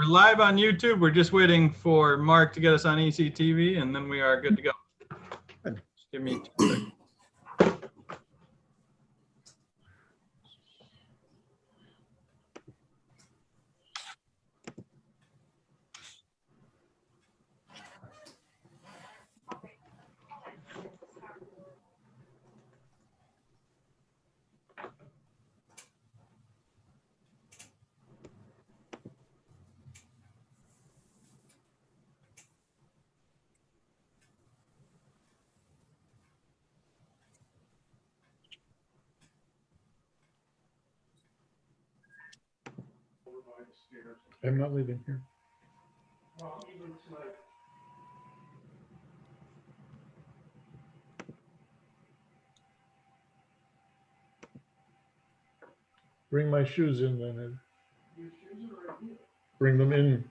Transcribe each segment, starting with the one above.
We're live on YouTube. We're just waiting for Mark to get us on ECTV, and then we are good to go. Just give me 2 seconds. I'm not leaving here. Bring my shoes in then. Ed. Bring them in.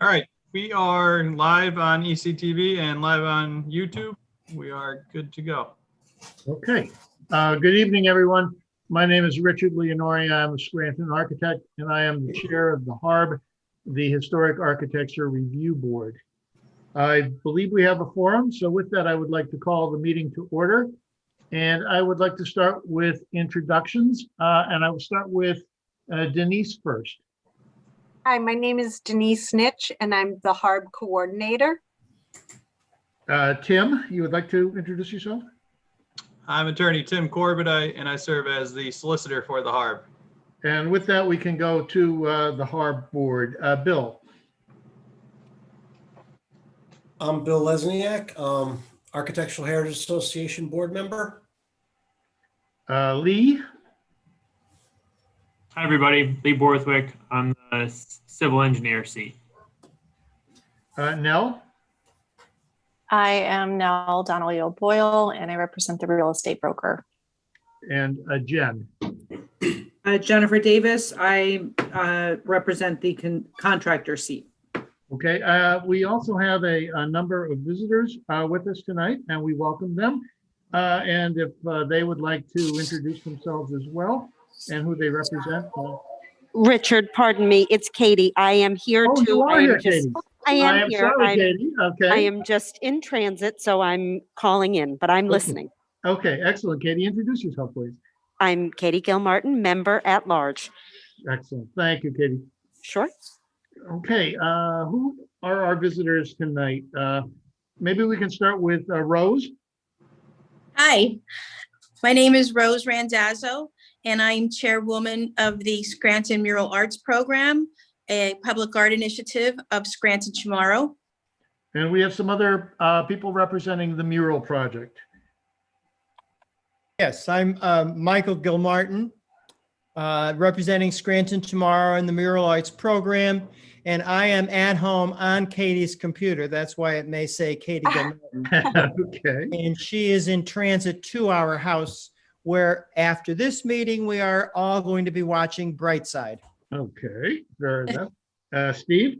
All right, we are live on ECTV and live on YouTube. We are good to go. Okay. Good evening, everyone. My name is Richard Leonori. I'm a Scranton architect, and I am the chair of the Harb, the Historic Architecture Review Board. I believe we have a forum, so with that, I would like to call the meeting to order. And I would like to start with introductions, and I will start with Denise first. Hi, my name is Denise Snitch, and I'm the Harb coordinator. Tim, you would like to introduce yourself? I'm attorney Tim Corbett, and I serve as the solicitor for the Harb. And with that, we can go to the Harb board. Bill. I'm Bill Lesniak, Architectural Heritage Association board member. Lee. Hi, everybody. Lee Borthwick. I'm the civil engineer seat. Nell. I am Nell Donnelly O'Boyle, and I represent the real estate broker. And Jen. Jennifer Davis. I represent the contractor seat. Okay, we also have a number of visitors with us tonight, and we welcome them. And if they would like to introduce themselves as well and who they represent. Richard, pardon me, it's Katie. I am here Oh, too. you are I am here, just, Katie. I am here. Sorry, Katie. Okay. I am just in transit, so I'm calling in, but I'm listening. Okay, excellent. Katie, introduce yourself, please. I'm Katie Gilmartin, member at large. Excellent. Thank you, Katie. Sure. Okay, who are our visitors tonight? Maybe we can start with Rose. Hi, my name is Rose Randazzo, and I'm chairwoman of the Scranton Mural Arts Program, a public art initiative of Scranton Tomorrow. And we have some other people representing the mural project. Yes, I'm Michael Gilmartin, representing Scranton Tomorrow in the Mural Arts Program, and I am at home on Katie's computer. That's why it may say Katie Gilmartin. Okay. And she is in transit to our house, where after this meeting, we are all going to be watching Brightside. Okay, fair enough. Steve?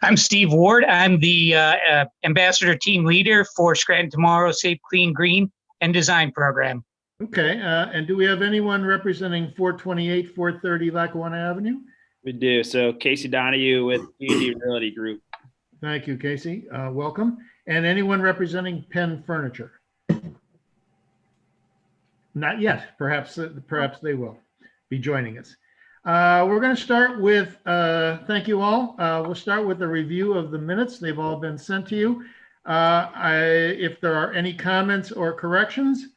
I'm Steve Ward. I'm the ambassador team leader for Scranton Tomorrow Safe, Clean, Green, and Design Program. Okay, and do we have anyone representing 428, 430 Lackawanna Avenue? We do. So Casey Donahue with D&D Realty Group. Thank you, Casey. Welcome. And anyone representing Penn Furniture? Not yet. Perhaps they will be joining us. We're going to start with, thank you all. We'll start with a review of the minutes. They've all been sent to you. If there are any comments or corrections,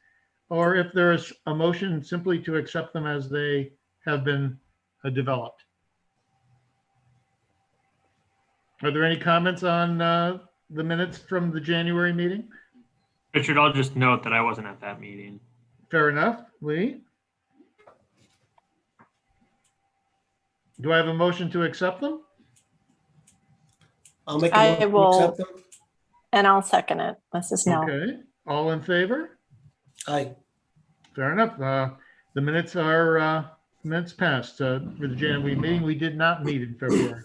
or if there's a motion simply to accept them as they have been developed. Are there any comments on the minutes from the January meeting? Richard, I'll just note that I wasn't at that meeting. Fair enough. Lee? Do I have a motion to accept them? I'll make a I motion to will- accept them. And I'll second it. This is Nell. Okay, all in favor? Aye. Fair enough. The minutes are minutes passed for the January meeting. We did not meet in February.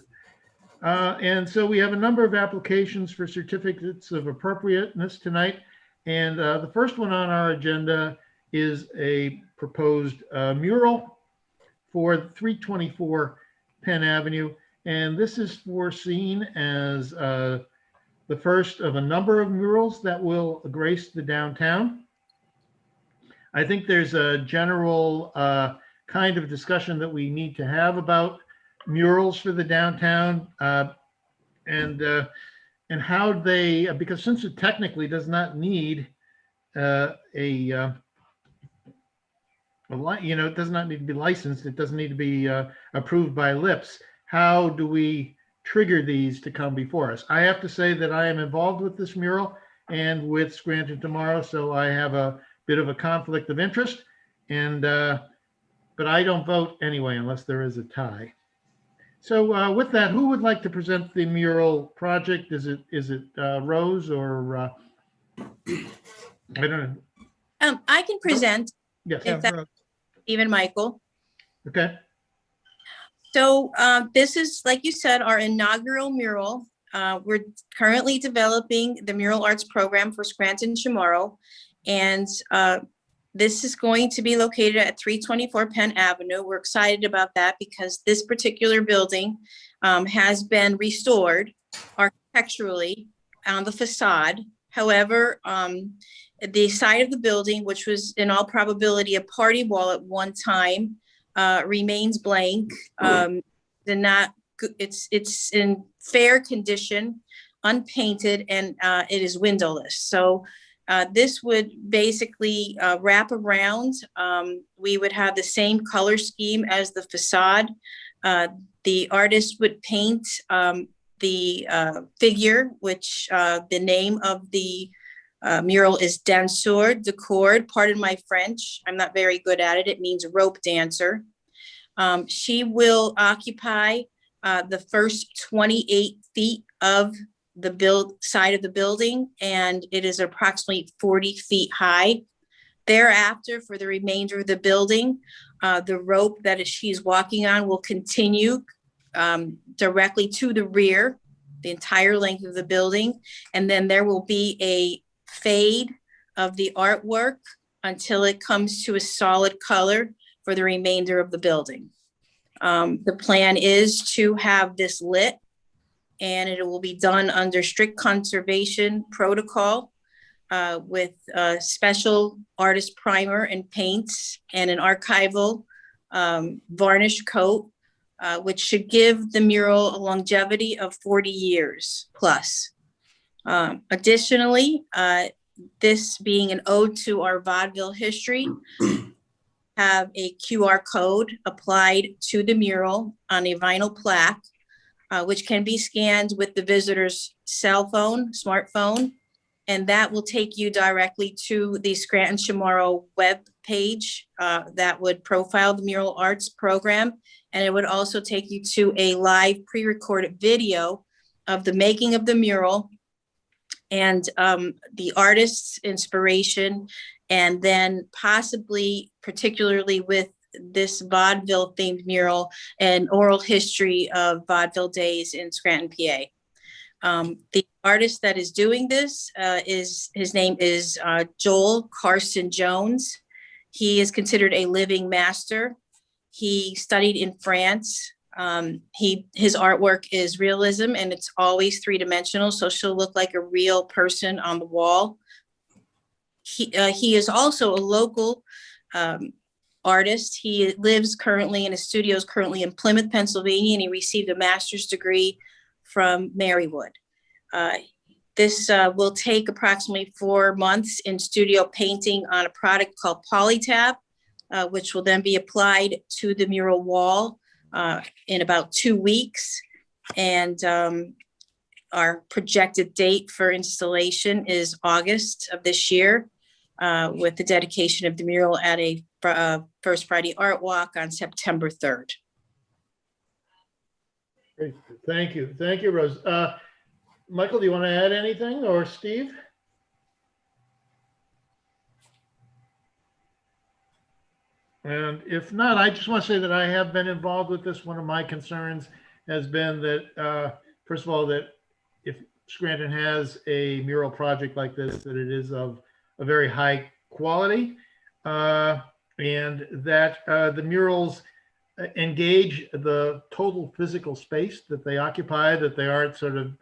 And so we have a number of applications for certificates of appropriateness tonight. And the first one on our agenda is a proposed mural for 324 Penn Avenue. And this is foreseen as the first of a number of murals that will grace the downtown. I think there's a general kind of discussion that we need to have about murals for the downtown and how they, because since it technically does not need it does not need to be licensed, it doesn't need to be approved by LIPS. How do we trigger these to come before us? I have to say that I am involved with this mural and with Scranton Tomorrow, so I have a bit of a conflict of interest, and but I don't vote anyway unless there is a tie. So with that, who would like to present the mural project? Is it Rose or I don't know? I can present. Yes. If that's even Michael. Okay. So this is, like you said, our inaugural mural. We're currently developing the mural arts program for Scranton Tomorrow. And this is going to be located at 324 Penn Avenue. We're excited about that because this particular building has been restored architecturally on the facade. However, the side of the building, which was in all probability a party wall at one time, remains blank. It's in fair condition, unpainted, and it is windowless. So this would basically wrap around. We would have the same color scheme as the facade. The artist would paint the figure, which the name of the mural is danseur de corde. Pardon my French. I'm not very good at it. It means rope dancer. She will occupy the first 28 feet of the side of the building, and it is approximately 40 feet high. Thereafter, for the remainder of the building, the rope that she's walking on will continue directly to the rear, the entire length of the building. And then there will be a fade of the artwork until it comes to a solid color for the remainder of the building. The plan is to have this lit, and it will be done under strict conservation protocol with special artist primer and paints and an archival varnish coat, which should give the mural a longevity of 40 years plus. Additionally, this being an ode to our vaudeville history, have a QR code applied to the mural on a vinyl plaque, which can be scanned with the visitor's cell phone, smartphone, and that will take you directly to the Scranton Tomorrow web page that would profile the mural arts program. And it would also take you to a live pre-recorded video of the making of the mural and the artist's inspiration, and then possibly, particularly with this vaudeville themed mural, an oral history of vaudeville days in Scranton, PA. The artist that is doing this his name is Joel Carson Jones. He is considered a living master. He studied in France. His artwork is realism, and it's always three-dimensional, so she'll look like a real person on the wall. He is also a local artist. He lives currently in his studios currently in Plymouth, Pennsylvania, and he received a master's degree from Marywood. This will take approximately 4 months in studio painting on a product called Polytab, which will then be applied to the mural wall in about 2 weeks. And our projected date for installation is August of this year, with the dedication of the mural at a First Friday Art Walk on September 3rd. Great. Thank you. Thank you, Rose. Michael, do you want to add anything, or Steve? And if not, I just want to say that I have been involved with this. One of my concerns has been that, first of all, that if Scranton has a mural project like this, that it is of a very high quality, and that the murals engage the total physical space that they occupy, that they aren't sort of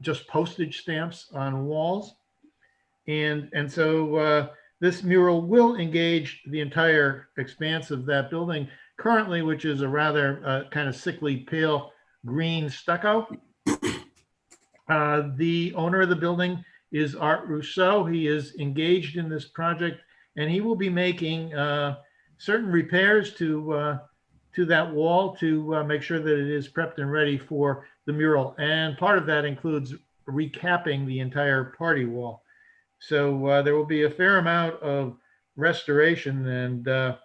just postage stamps on walls. And so this mural will engage the entire expanse of that building currently, which is a rather kind of sickly pale green stucco. The owner of the building is Art Rousseau. He is engaged in this project, and he will be making certain repairs to that wall to make sure that it is prepped and ready for the mural. And part of that includes recapping the entire party wall. So there will be a fair amount of restoration and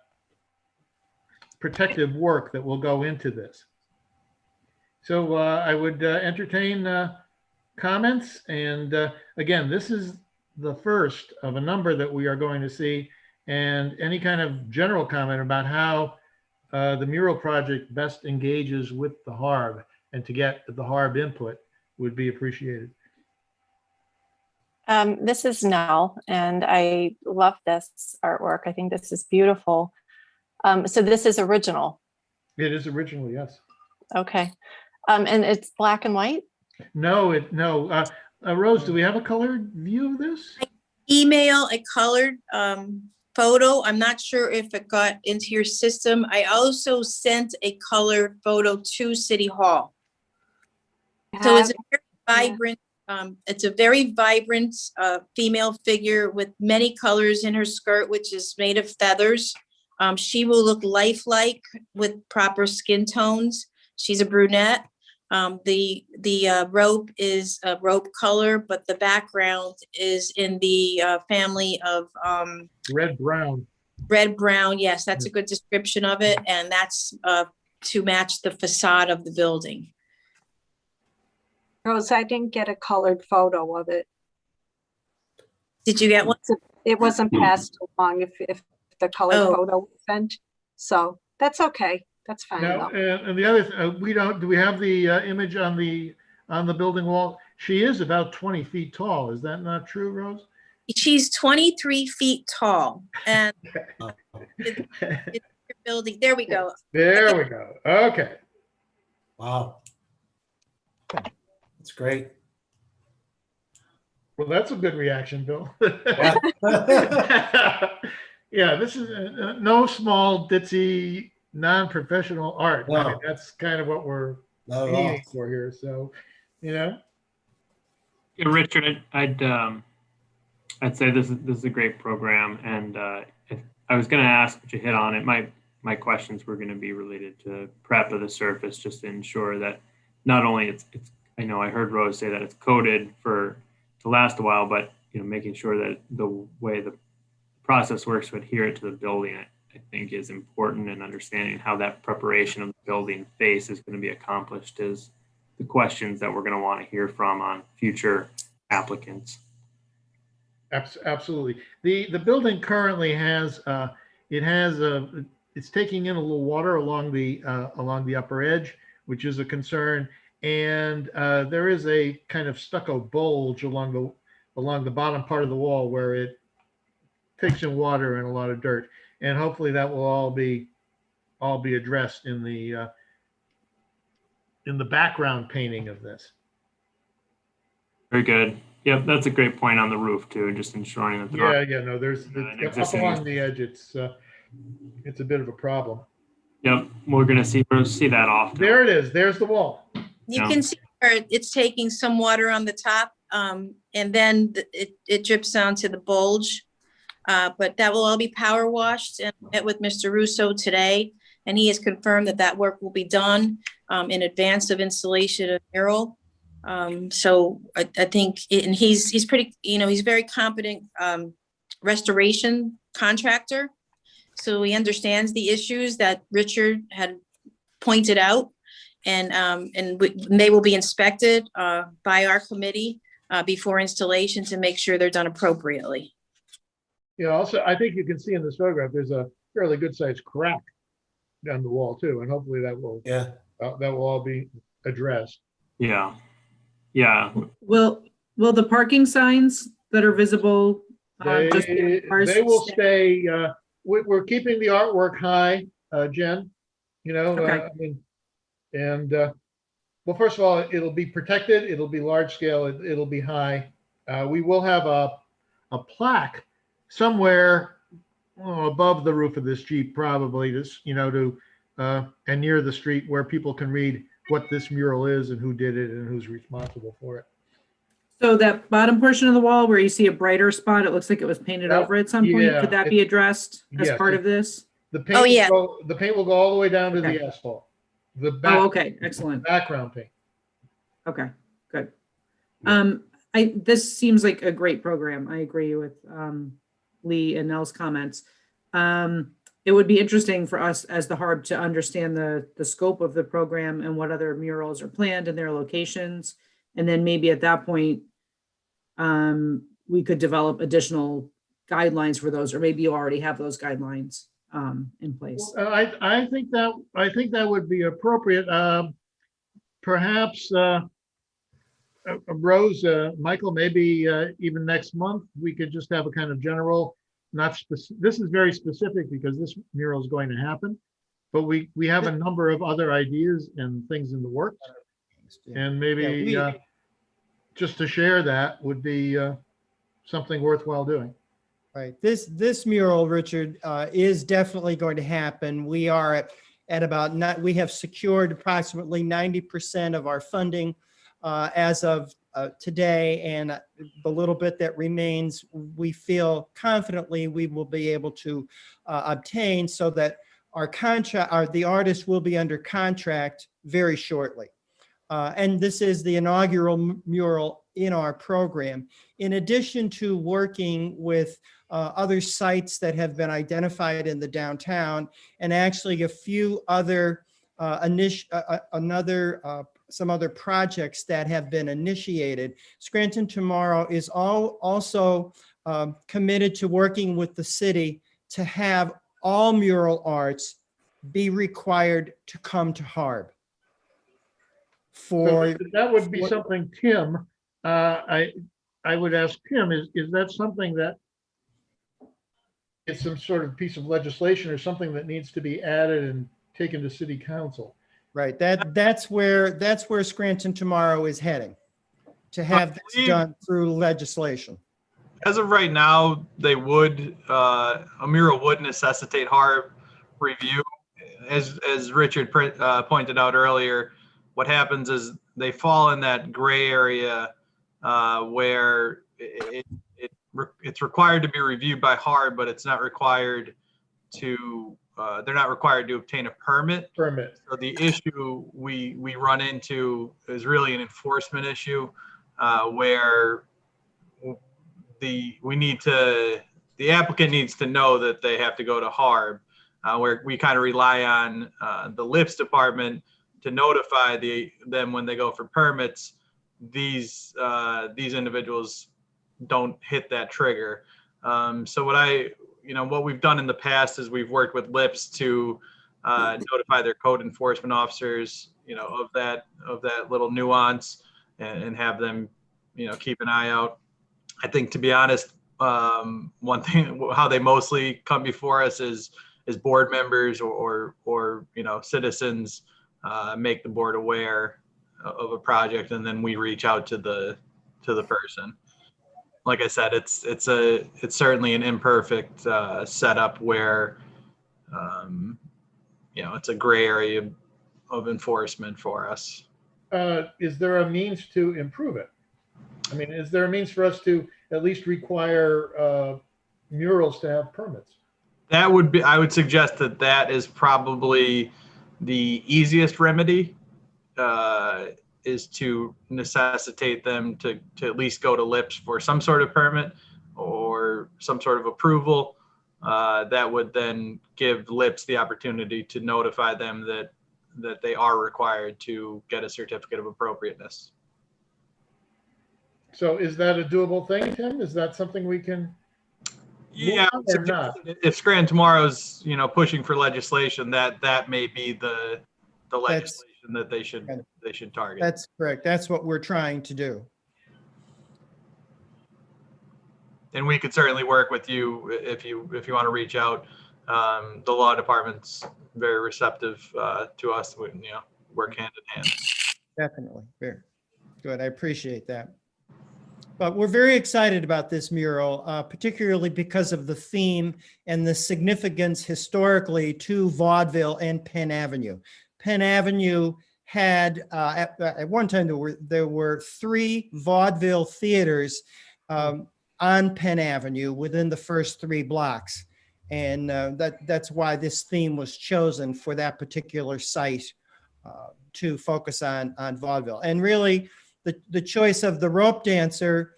protective work that will go into this. So I would entertain comments. And again, this is the first of a number that we are going to see. And any kind of general comment about how the mural project best engages with the Harb and to get the Harb input would be appreciated. This is Nell, and I love this artwork. I think this is beautiful. So this is original. It is original, yes. Okay. And it's black and white? No, no. Rose, do we have a colored view of this? Email a colored photo. I'm not sure if it got into your system. I also sent a colored photo to City Hall. So it's a very vibrant, it's a very vibrant female figure with many colors in her skirt, which is made of feathers. She will look lifelike with proper skin tones. She's a brunette. The rope is a rope color, but the background is in the family of red brown. Red brown, yes, that's a good description of it, and that's to match the facade of the building. Rose, I didn't get a colored photo of it. Did you get one? It wasn't passed along if the colored photo was sent, so that's okay. That's fine. Now, and the other, do we have the image on the building wall? She is about 20 feet tall. Is that not true, Rose? She's 23 feet tall, and it's building. There we go. There we go. Okay. Wow. That's great. Well, that's a good reaction, Bill. Yeah. Yeah, this is no small ditzy non-professional art. No. I mean, that's kind of what we're aiming for here. So, you know. Yeah, Richard, I'd say this is a great program, and if I was going to ask, but you hit on it. My questions were going to be related to prep of the surface, just to ensure that not only it's I know I heard Rose say that it's coated to last a while, but making sure that the way the process works to adhere it to the building, I think is important, and understanding how that preparation of the building face is going to be accomplished is the questions that we're going to want to hear from on future applicants. Absolutely. The building currently has it's taking in a little water along the upper edge, which is a concern, and there is a kind of stucco bulge along the bottom part of the wall where it takes in water and a lot of dirt. And hopefully that will all be addressed in the background painting of this. Very good. Yep, that's a great point on the roof too, just ensuring that there No, there's up along the edge. It's a bit of a problem. Yep, we're gonna see that often. There it is. There's the wall. You can see where it's taking some water on the top and then it drips down to the bulge. But that will all be power washed, and I met with Mr. Russo today, and he has confirmed that that work will be done in advance of installation of mural. So I think, and he's pretty, he's very competent restoration contractor. So he understands the issues that Richard had pointed out, and they will be inspected by our committee before installation to make sure they're done appropriately. Yeah, also, I think you can see in this photograph, there's a fairly good sized crack down the wall too, and hopefully that will all be addressed. Yeah. Yeah. Will the parking signs that are visible? They will stay, we're keeping the artwork high, Jen, Okay. I mean, and, well, first of all, it'll be protected, it'll be large scale, it'll be high. We will have a plaque somewhere above the roof of this Jeep, probably, just, and near the street where people can read what this mural is and who did it and who's responsible for it. So that bottom portion of the wall where you see a brighter spot, it looks like it was painted over at some point. Yeah, Could that be addressed as yes, part of this? The paint, the paint will go all the way down to the asphalt. The back, Oh, okay, excellent. Background paint. Okay, good. This seems like a great program. I agree with Lee and Nell's comments. It would be interesting for us as the Harb to understand the scope of the program and what other murals are planned in their locations. And then maybe at that point, we could develop additional guidelines for those, or maybe you already have those guidelines in place. I think that would be appropriate. Perhaps Rose, Michael, maybe even next month we could just have a kind of general, this is very specific because this mural is going to happen, but we have a number of other ideas and things in the works, and maybe just to share that would be something worthwhile doing. Right. This mural, Richard, is definitely going to happen. We are at about we have secured approximately 90% of our funding as of today, and the little bit that remains, we feel confidently we will be able to obtain, so that the artist will be under contract very shortly. And this is the inaugural mural in our program. In addition to working with other sites that have been identified in the downtown, and actually a few other some other projects that have been initiated, Scranton Tomorrow is also committed to working with the city to have all mural arts be required to come to Harb. So that would be something, Tim, I would ask Tim, is that something that it's some sort of piece of legislation or something that needs to be added and taken to city council? Right. That's where Scranton Tomorrow is heading, to have this done through legislation. As of right now, they would a mural would necessitate Harb review. As Richard pointed out earlier, what happens is they fall in that gray area where it's required to be reviewed by Harb, but it's not required to. They're not required to obtain a permit. So the issue we run into is really an enforcement issue, where the applicant needs to know that they have to go to Harb, where we kind of rely on the LIPS department to notify them when they go for permits. These individuals don't hit that trigger. So what we've done in the past is we've worked with LIPS to notify their code enforcement officers, of that little nuance, and have them, keep an eye out. I think, to be honest, one thing, how they mostly come before us is board members or citizens make the board aware of a project, and then we reach out to the person. Like I said, it's certainly an imperfect setup where it's a gray area of enforcement for us. Is there a means to improve it? I mean, is there a means for us to at least require murals to have permits? That would be, I would suggest that that is probably the easiest remedy, is to necessitate them to at least go to LIPS for some sort of permit or some sort of approval. That would then give LIPS the opportunity to notify them that they are required to get a certificate of appropriateness. So is that a doable thing, Tim? Is that something we can? Yeah, move on or not? if Scranton Tomorrow's, pushing for legislation, that may be the legislation that they should target. That's correct. That's what we're trying to do. And we could certainly work with you if you want to reach out. The law department's very receptive to us. We, work hand in hand. Definitely. Very good. I appreciate that. But we're very excited about this mural, particularly because of the theme and the significance historically to vaudeville and Penn Avenue. Penn Avenue had, at one time, there were 3 vaudeville theaters on Penn Avenue within the first 3 blocks. And that's why this theme was chosen for that particular site to focus on vaudeville. And really, the choice of the rope dancer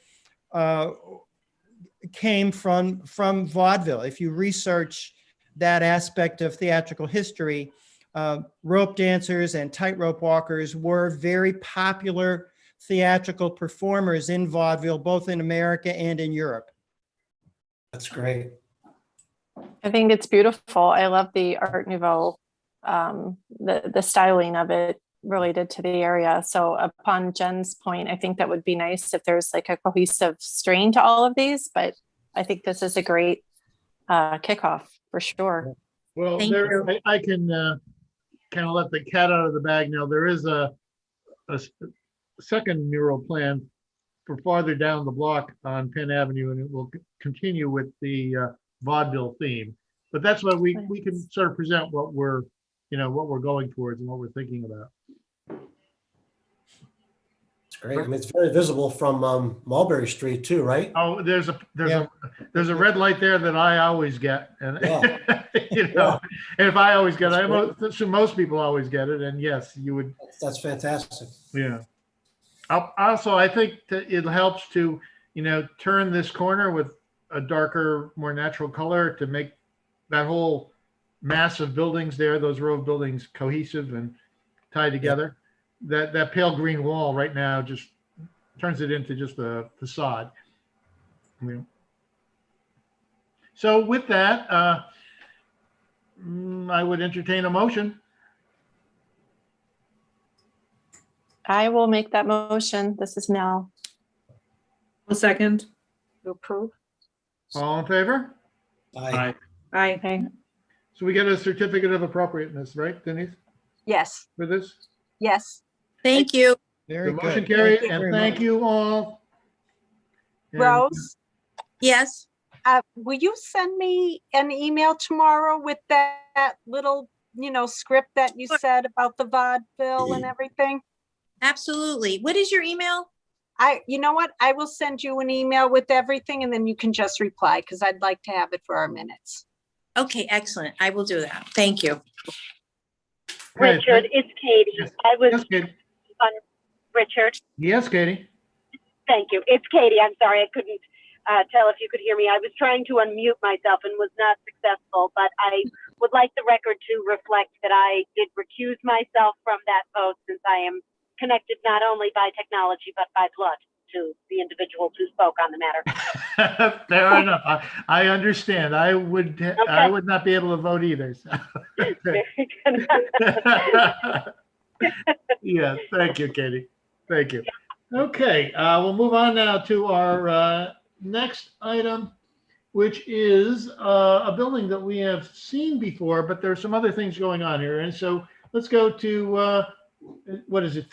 came from vaudeville. If you research that aspect of theatrical history, rope dancers and tightrope walkers were very popular theatrical performers in vaudeville, both in America and in Europe. That's great. I think it's beautiful. I love the Art Nouveau, the styling of it related to the area. So upon Jen's point, I think that would be nice if there's like a cohesive strain to all of these, but I think this is a great kickoff for sure. Well, I can kind of let the cat out of the bag now. There is a second mural plan for farther down the block on Penn Avenue, and it will continue with the vaudeville theme. But that's why we can sort of present what we're going towards and what we're thinking about. It's great. I mean, it's very visible from Mulberry Street too, right? Oh, there's a red light there that I always get, and and if I always get it, I assume most people always get it, and yes, you would. That's fantastic. Yeah. Also, I think that it helps to turn this corner with a darker, more natural color to make that whole mass of buildings there, those row of buildings, cohesive and tied together. That pale green wall right now just turns it into just a facade. So with that, I would entertain a motion. I will make that motion. This is Mel. A second. To approve. All in favor? Aye. Aye. Okay. So we get a certificate of appropriateness, right, Denise, Yes, for this? yes. Thank you. Very The good. motion carried, Thank you and very thank much. you all. And- Rose, Yes. will you send me an email tomorrow with that little, script that you said about the vaudeville and everything? Absolutely. What is your email? You know what? I will send you an email with everything and then you can just reply because I'd like to have it for our minutes. Okay, excellent. I will do that. Thank you. Okay, Richard, it's Katie. Yes. I was Yes, Katie. on Richard. Yes, Katie. Thank you. It's Katie. I'm sorry. I couldn't tell if you could hear me. I was trying to unmute myself and was not successful, but I would like the record to reflect that I did recuse myself from that vote since I am connected not only by technology, but by blood to the individuals who spoke on the matter. Fair enough. I understand. I would not be able to vote either. So. Very good. Yeah, thank you, Katie. Thank you. Okay, we'll move on now to our next item, which is a building that we have seen before, but there's some other things going on here. And so let's go to, what is it,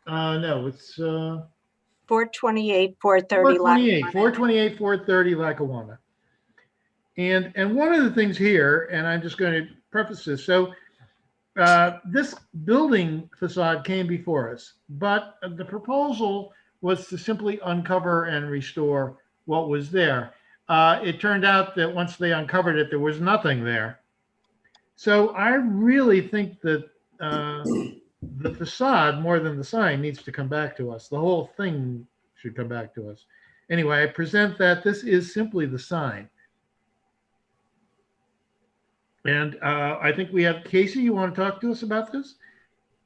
no, it's 428, 430. 428, 428, 430 Lackawanna. And one of the things here, and I'm just going to preface this. So this building facade came before us, but the proposal was to simply uncover and restore what was there. It turned out that once they uncovered it, there was nothing there. So I really think that the facade, more than the sign, needs to come back to us. The whole thing should come back to us. Anyway, I present that this is simply the sign. And I think we have Casey, you want to talk to us about this?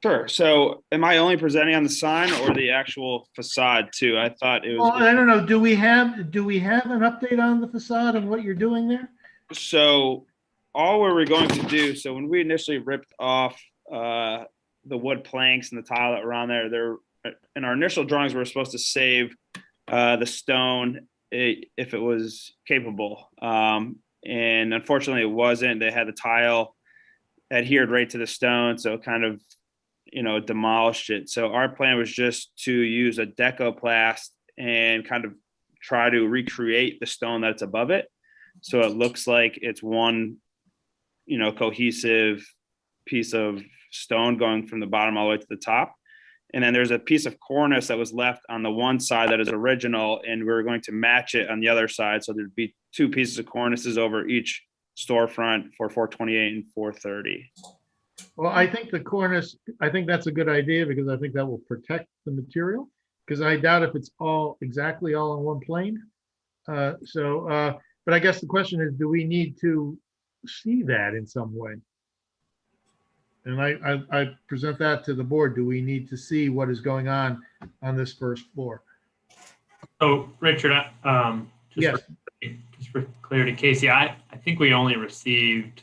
Sure. So am I only presenting on the sign or the actual facade too? I thought it was. Well, I don't know. Do we have an update on the facade and what you're doing there? So all we were going to do, so when we initially ripped off the wood planks and the tile that were on there, in our initial drawings, we were supposed to save the stone if it was capable. And unfortunately it wasn't. They had the tile adhered right to the stone, so it kind of, demolished it. So our plan was just to use a decoplast and kind of try to recreate the stone that's above it. So it looks like it's one, cohesive piece of stone going from the bottom all the way to the top. And then there's a piece of cornice that was left on the one side that is original, and we're going to match it on the other side. So there'd be two pieces of cornices over each storefront for 428 and 430. Well, I think the cornice, I think that's a good idea because I think that will protect the material, because I doubt if it's all exactly all on one plane. But I guess the question is, do we need to see that in some way? And I present that to the board. Do we need to see what is going on this first floor? So Richard, Yes. just for clarity, Casey, I think we only received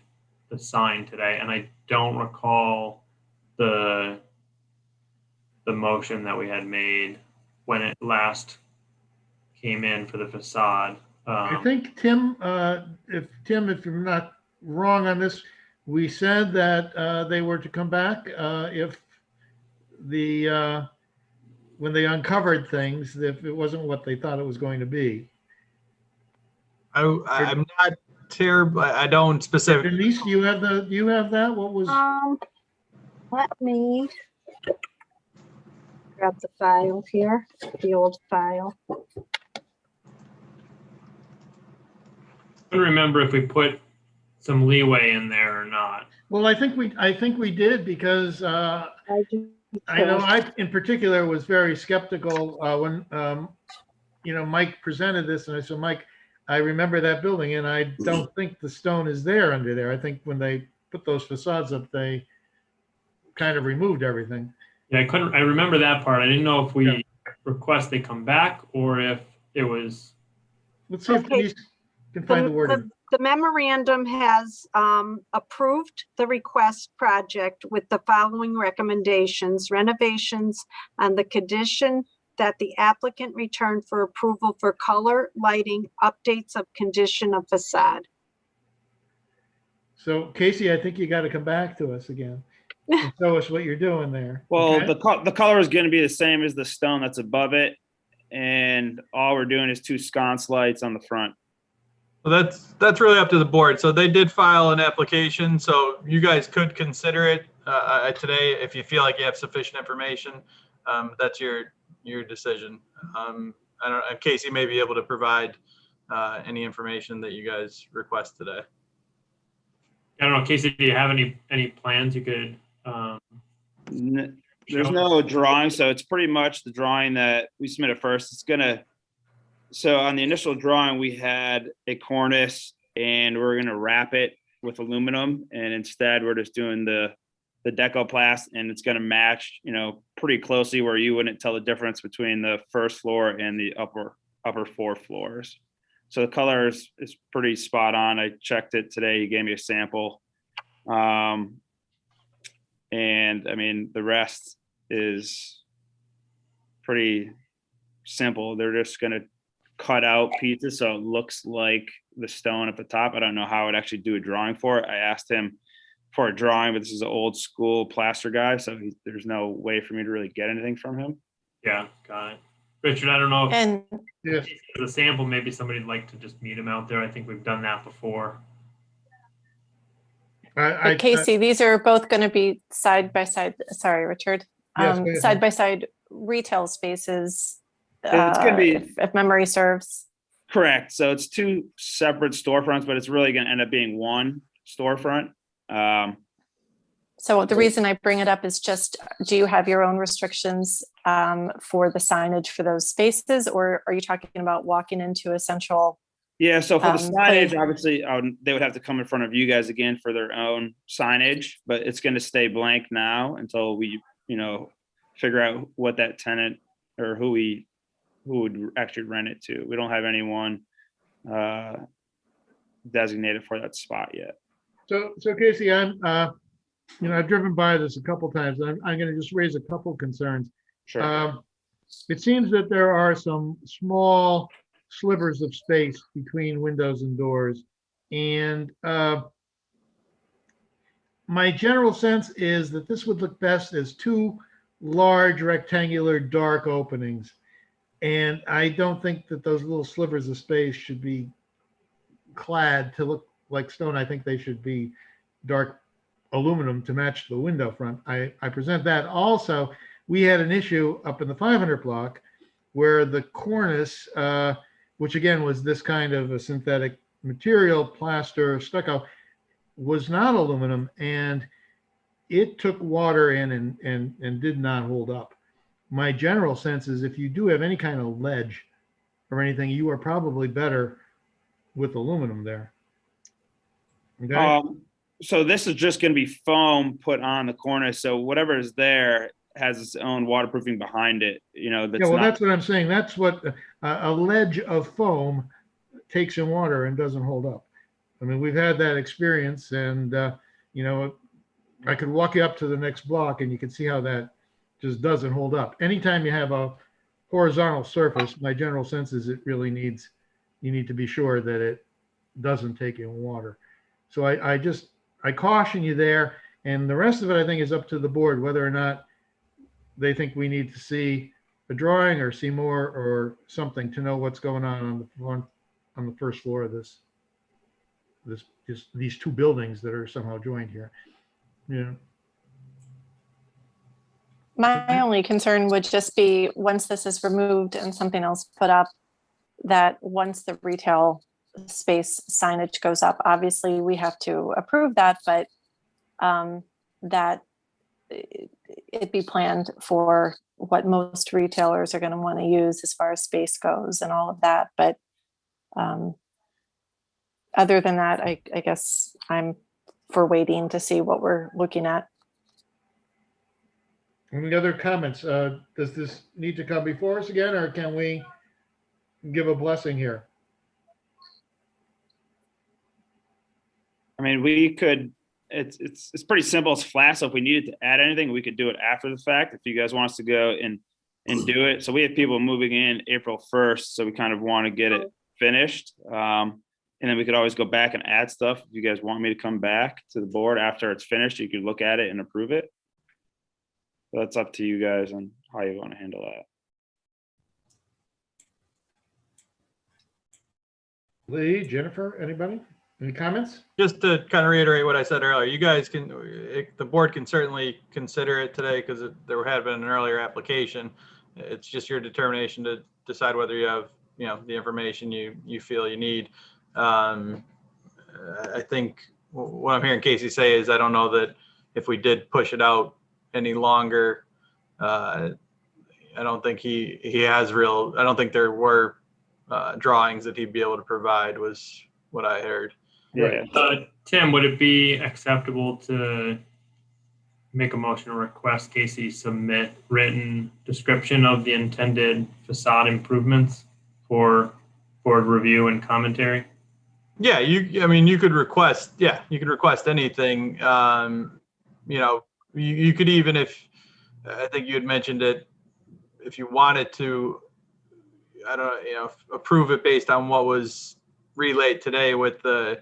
the sign today, and I don't recall the motion that we had made when it last came in for the facade. I think Tim, if you're not wrong on this, we said that they were to come back if when they uncovered things, if it wasn't what they thought it was going to be. I'm not terrible. I don't specifically. Denise, you have that? What was? Let me grab the file here, the old file. I don't remember if we put some leeway in there or not. Well, I think we did, because I know I in particular was very skeptical when Mike presented this, and I said, Mike, I remember that building, and I don't think the stone is there under there. I think when they put those facades up, they kind of removed everything. Yeah, I remember that part. I didn't know if we request they come back or if it was. Let's see if Denise can find the wording. The memorandum has approved the request project with the following recommendations: renovations on the condition that the applicant return for approval for color, lighting, updates of condition of facade. So Casey, I think you got to come back to us again and show us what you're doing there. Well, okay? the color is going to be the same as the stone that's above it. And all we're doing is 2 sconce lights on the front. Well, that's really up to the board. So they did file an application, so you guys could consider it today if you feel like you have sufficient information. That's your decision. I don't know, Casey may be able to provide any information that you guys request today. I don't know, Casey, do you have any plans you could? There's no drawing, so it's pretty much the drawing that we submitted first. So on the initial drawing, we had a cornice, and we're going to wrap it with aluminum, and instead we're just doing the decoplast, and it's going to match, pretty closely where you wouldn't tell the difference between the first floor and the upper 4 floors. So the color is pretty spot on. I checked it today. You gave me a sample. And I mean, the rest is pretty simple. They're just going to cut out pieces so it looks like the stone at the top. I don't know how I'd actually do a drawing for it. I asked him for a drawing, but this is an old school plaster guy, so there's no way for me to really get anything from him. Yeah, got it. Richard, I don't know if And the sample, maybe somebody'd like to just meet him out there. I think we've done that before. Casey, these are both going to be side by side. Sorry, Richard. Yes, go ahead. Side by side retail spaces. It's gonna be if memory serves. correct. So it's two separate storefronts, but it's really gonna end up being one storefront. So the reason I bring it up is just, do you have your own restrictions for the signage for those spaces, or are you talking about walking into a central? Yeah, so for the signage, place? obviously, they would have to come in front of you guys again for their own signage, but it's going to stay blank now until we, figure out what that tenant or who would actually rent it to. We don't have anyone designated for that spot yet. So Casey, I've driven by this a couple times. I'm going to just raise a couple concerns. Sure. It seems that there are some small slivers of space between windows and doors. And my general sense is that this would look best as two large rectangular dark openings. And I don't think that those little slivers of space should be clad to look like stone. I think they should be dark aluminum to match the window front. I present that. Also, we had an issue up in the 500 block where the cornice, which again was this kind of a synthetic material, plaster, stucco, was not aluminum, and it took water in and did not hold up. My general sense is if you do have any kind of ledge or anything, you are probably better with aluminum there. Okay? So this is just going to be foam put on the cornice. So whatever is there has its own waterproofing behind it. That's what I'm saying. That's what a ledge of foam takes in water and doesn't hold up. I mean, we've had that experience, and I could walk you up to the next block and you can see how that just doesn't hold up. Anytime you have a horizontal surface, my general sense is you need to be sure that it doesn't take in water. So I caution you there, and the rest of it I think is up to the board whether or not they think we need to see a drawing or see more or something to know what's going on the first floor of these two buildings that are somehow joined here. Yeah. My only concern would just be once this is removed and something else put up, that once the retail space signage goes up, obviously we have to approve that, but that it be planned for what most retailers are going to want to use as far as space goes and all of that. But other than that, I guess I'm for waiting to see what we're looking at. Any other comments? Does this need to come before us again, or can we give a blessing here? I mean, we could. It's pretty simple. It's flat. So if we needed to add anything, we could do it after the fact. If you guys want us to go and do it. So we have people moving in April 1st. So we kind of want to get it finished. And then we could always go back and add stuff. If you guys want me to come back to the board after it's finished, you could look at it and approve it. So that's up to you guys on how you want to handle that. Lee, Jennifer, anybody? Any comments? Just to kind of reiterate what I said earlier, you guys the board can certainly consider it today because there had been an earlier application. It's just your determination to decide whether you have, the information you feel you need. I think what I'm hearing Casey say is I don't know that if we did push it out any longer, I don't think he has I don't think there were drawings that he'd be able to provide was what I heard. Yeah. Tim, would it be acceptable to make a motion to request Casey submit written description of the intended facade improvements for board review and commentary? Yeah, you could request anything. You could even, if I think you had mentioned it, if you wanted to, approve it based on what was relayed today with the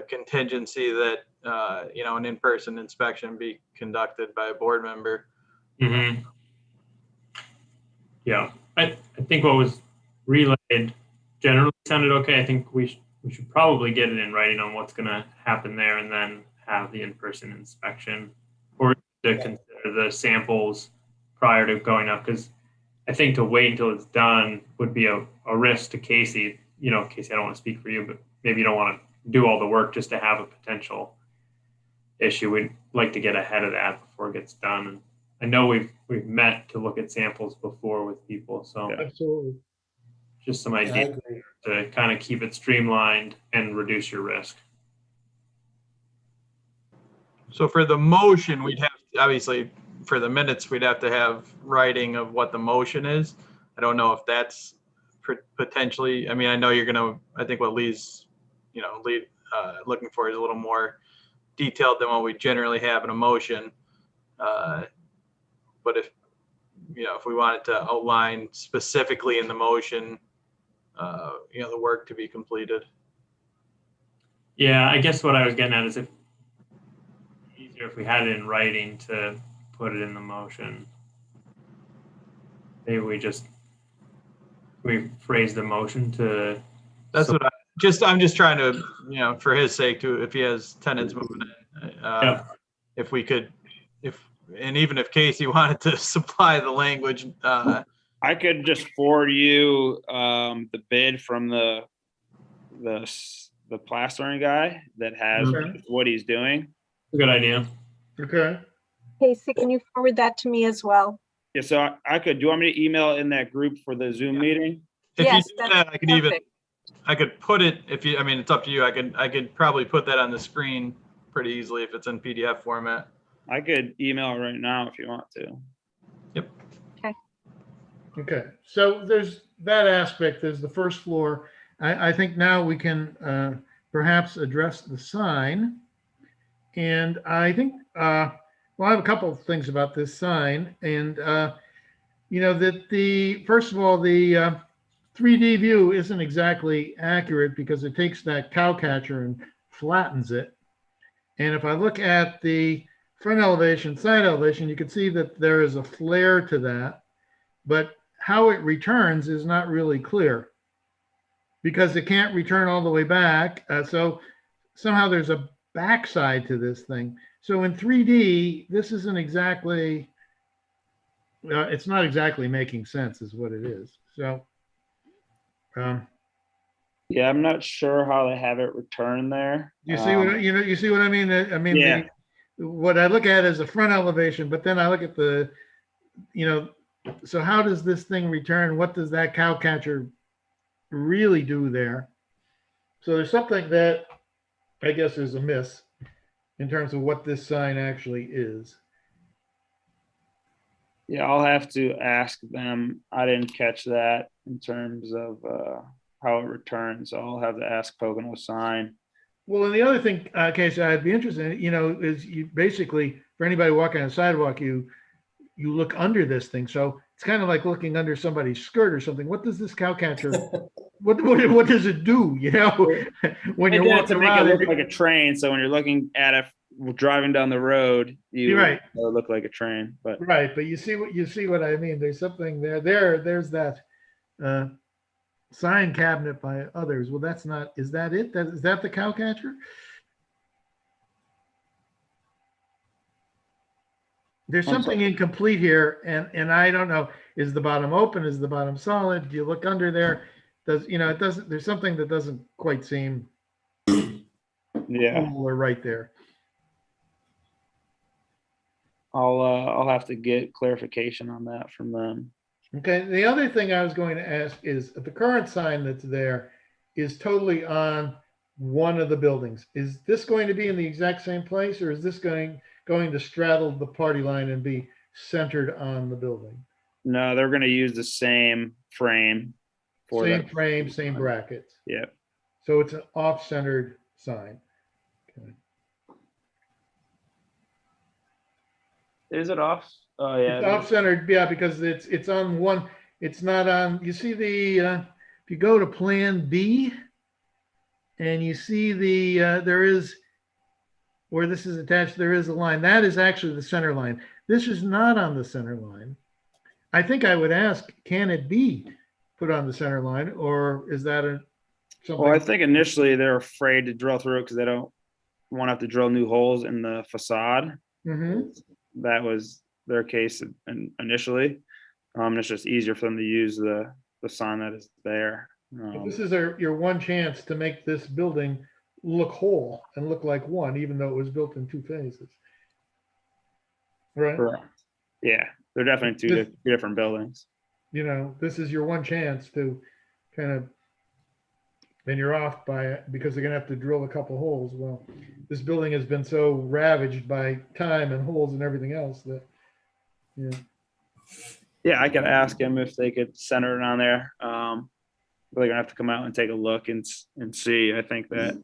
contingency that, an in-person inspection be conducted by a board member. Mm-hmm. Yeah, I think what was relayed generally sounded okay. I think we should probably get it in writing on what's going to happen there and then have the in-person inspection or to consider the samples prior to going up, because I think to wait until it's done would be a risk to Casey. You know, Casey, I don't want to speak for you, but maybe you don't want to do all the work just to have a potential issue. We'd like to get ahead of that before it gets done. And I know we've met to look at samples before with people, so Absolutely. just some Yeah, I ideas agree. to kind of keep it streamlined and reduce your risk. So for the motion, we'd have, obviously, for the minutes, we'd have to have writing of what the motion is. I don't know if that's potentially, I mean, I know you're gonna, I think what Lee's, looking for is a little more detailed than what we generally have in a motion. But if we wanted to outline specifically in the motion, the work to be completed. Yeah, I guess what I was getting at is if easier if we had it in writing to put it in the motion. Maybe we phrase the motion to. That's what I'm just trying to, for his sake too, if he has tenants moving in, if we could, and even if Casey wanted to supply the language, I could just forward you the bid from the plastering guy that has what he's doing. Good idea. Okay. Casey, can you forward that to me as well? Yeah, so I could. Do you want me to email in that group for the Zoom meeting? if Yes, you do that, I could put it, I mean, it's up to you. I could probably put that on the screen pretty easily if it's in PDF format. I could email it right now if you want to. Yep. Okay, so there's that aspect, there's the first floor. I think now we can perhaps address the sign. And I think, I have a couple of things about this sign. And, that first of all, the 3D view isn't exactly accurate because it takes that cow catcher and flattens it. And if I look at the front elevation, side elevation, you can see that there is a flare to that, but how it returns is not really clear because it can't return all the way back. So somehow there's a backside to this thing. So in 3D, this isn't exactly, it's not exactly making sense is what it is. So, yeah, I'm not sure how they have it returned there. You see what you see what I mean? I mean, yeah. What I look at is a front elevation, but then I look at the, so how does this thing return? What does that cow catcher really do there? So there's something that I guess is amiss in terms of what this sign actually is. Yeah, I'll have to ask them. I didn't catch that in terms of how it returns. So I'll have to ask Pocono Sign. Well, and the other thing, Casey, I'd be interested in, is you basically, for anybody walking on the sidewalk, you look under this thing. So it's kind of like looking under somebody's skirt or something. What does this cow catcher, what does it do? When you're walking around, it look like a train. So when you're looking at it driving down the road, you look like a train. But right, but you see what I mean. There's something there. There's that sign cabinet by others. Well, that's not. Is that it? Is that the cow catcher? There's something incomplete here, and I don't know. Is the bottom open? Is the bottom solid? Do you look under there? It doesn't. There's something that doesn't quite seem. Yeah. Or right there. I'll have to get clarification on that from them. Okay. The other thing I was going to ask is the current sign that's there is totally on one of the buildings. Is this going to be in the exact same place, or is this going to straddle the party line and be centered on the building? No, they're going to use the same frame. Same frame, same brackets. Yeah. So it's an off-centered sign. Okay. Is it off? Oh yeah. It's off-centered, yeah, because it's on one. It's not on. You see the if you go to Plan B, and you see the there is where this is attached. There is a line that is actually the center line. This is not on the center line. I think I would ask, can it be put on the center line, or is that something? Well, I think initially they're afraid to drill through it because they don't want to have to drill new holes in the facade. Mm-hmm. That was their case initially. It's just easier for them to use the sign that is there. This is your one chance to make this building look whole and look like one, even though it was built in two phases. Right? Correct. Yeah, they're definitely two different buildings. You know, this is your one chance to kind of, then you're off by it because they're gonna have to drill a couple holes. Well, this building has been so ravaged by time and holes and everything else that, yeah. Yeah, I could ask him if they could center it on there. They're gonna have to come out and take a look and see. I think that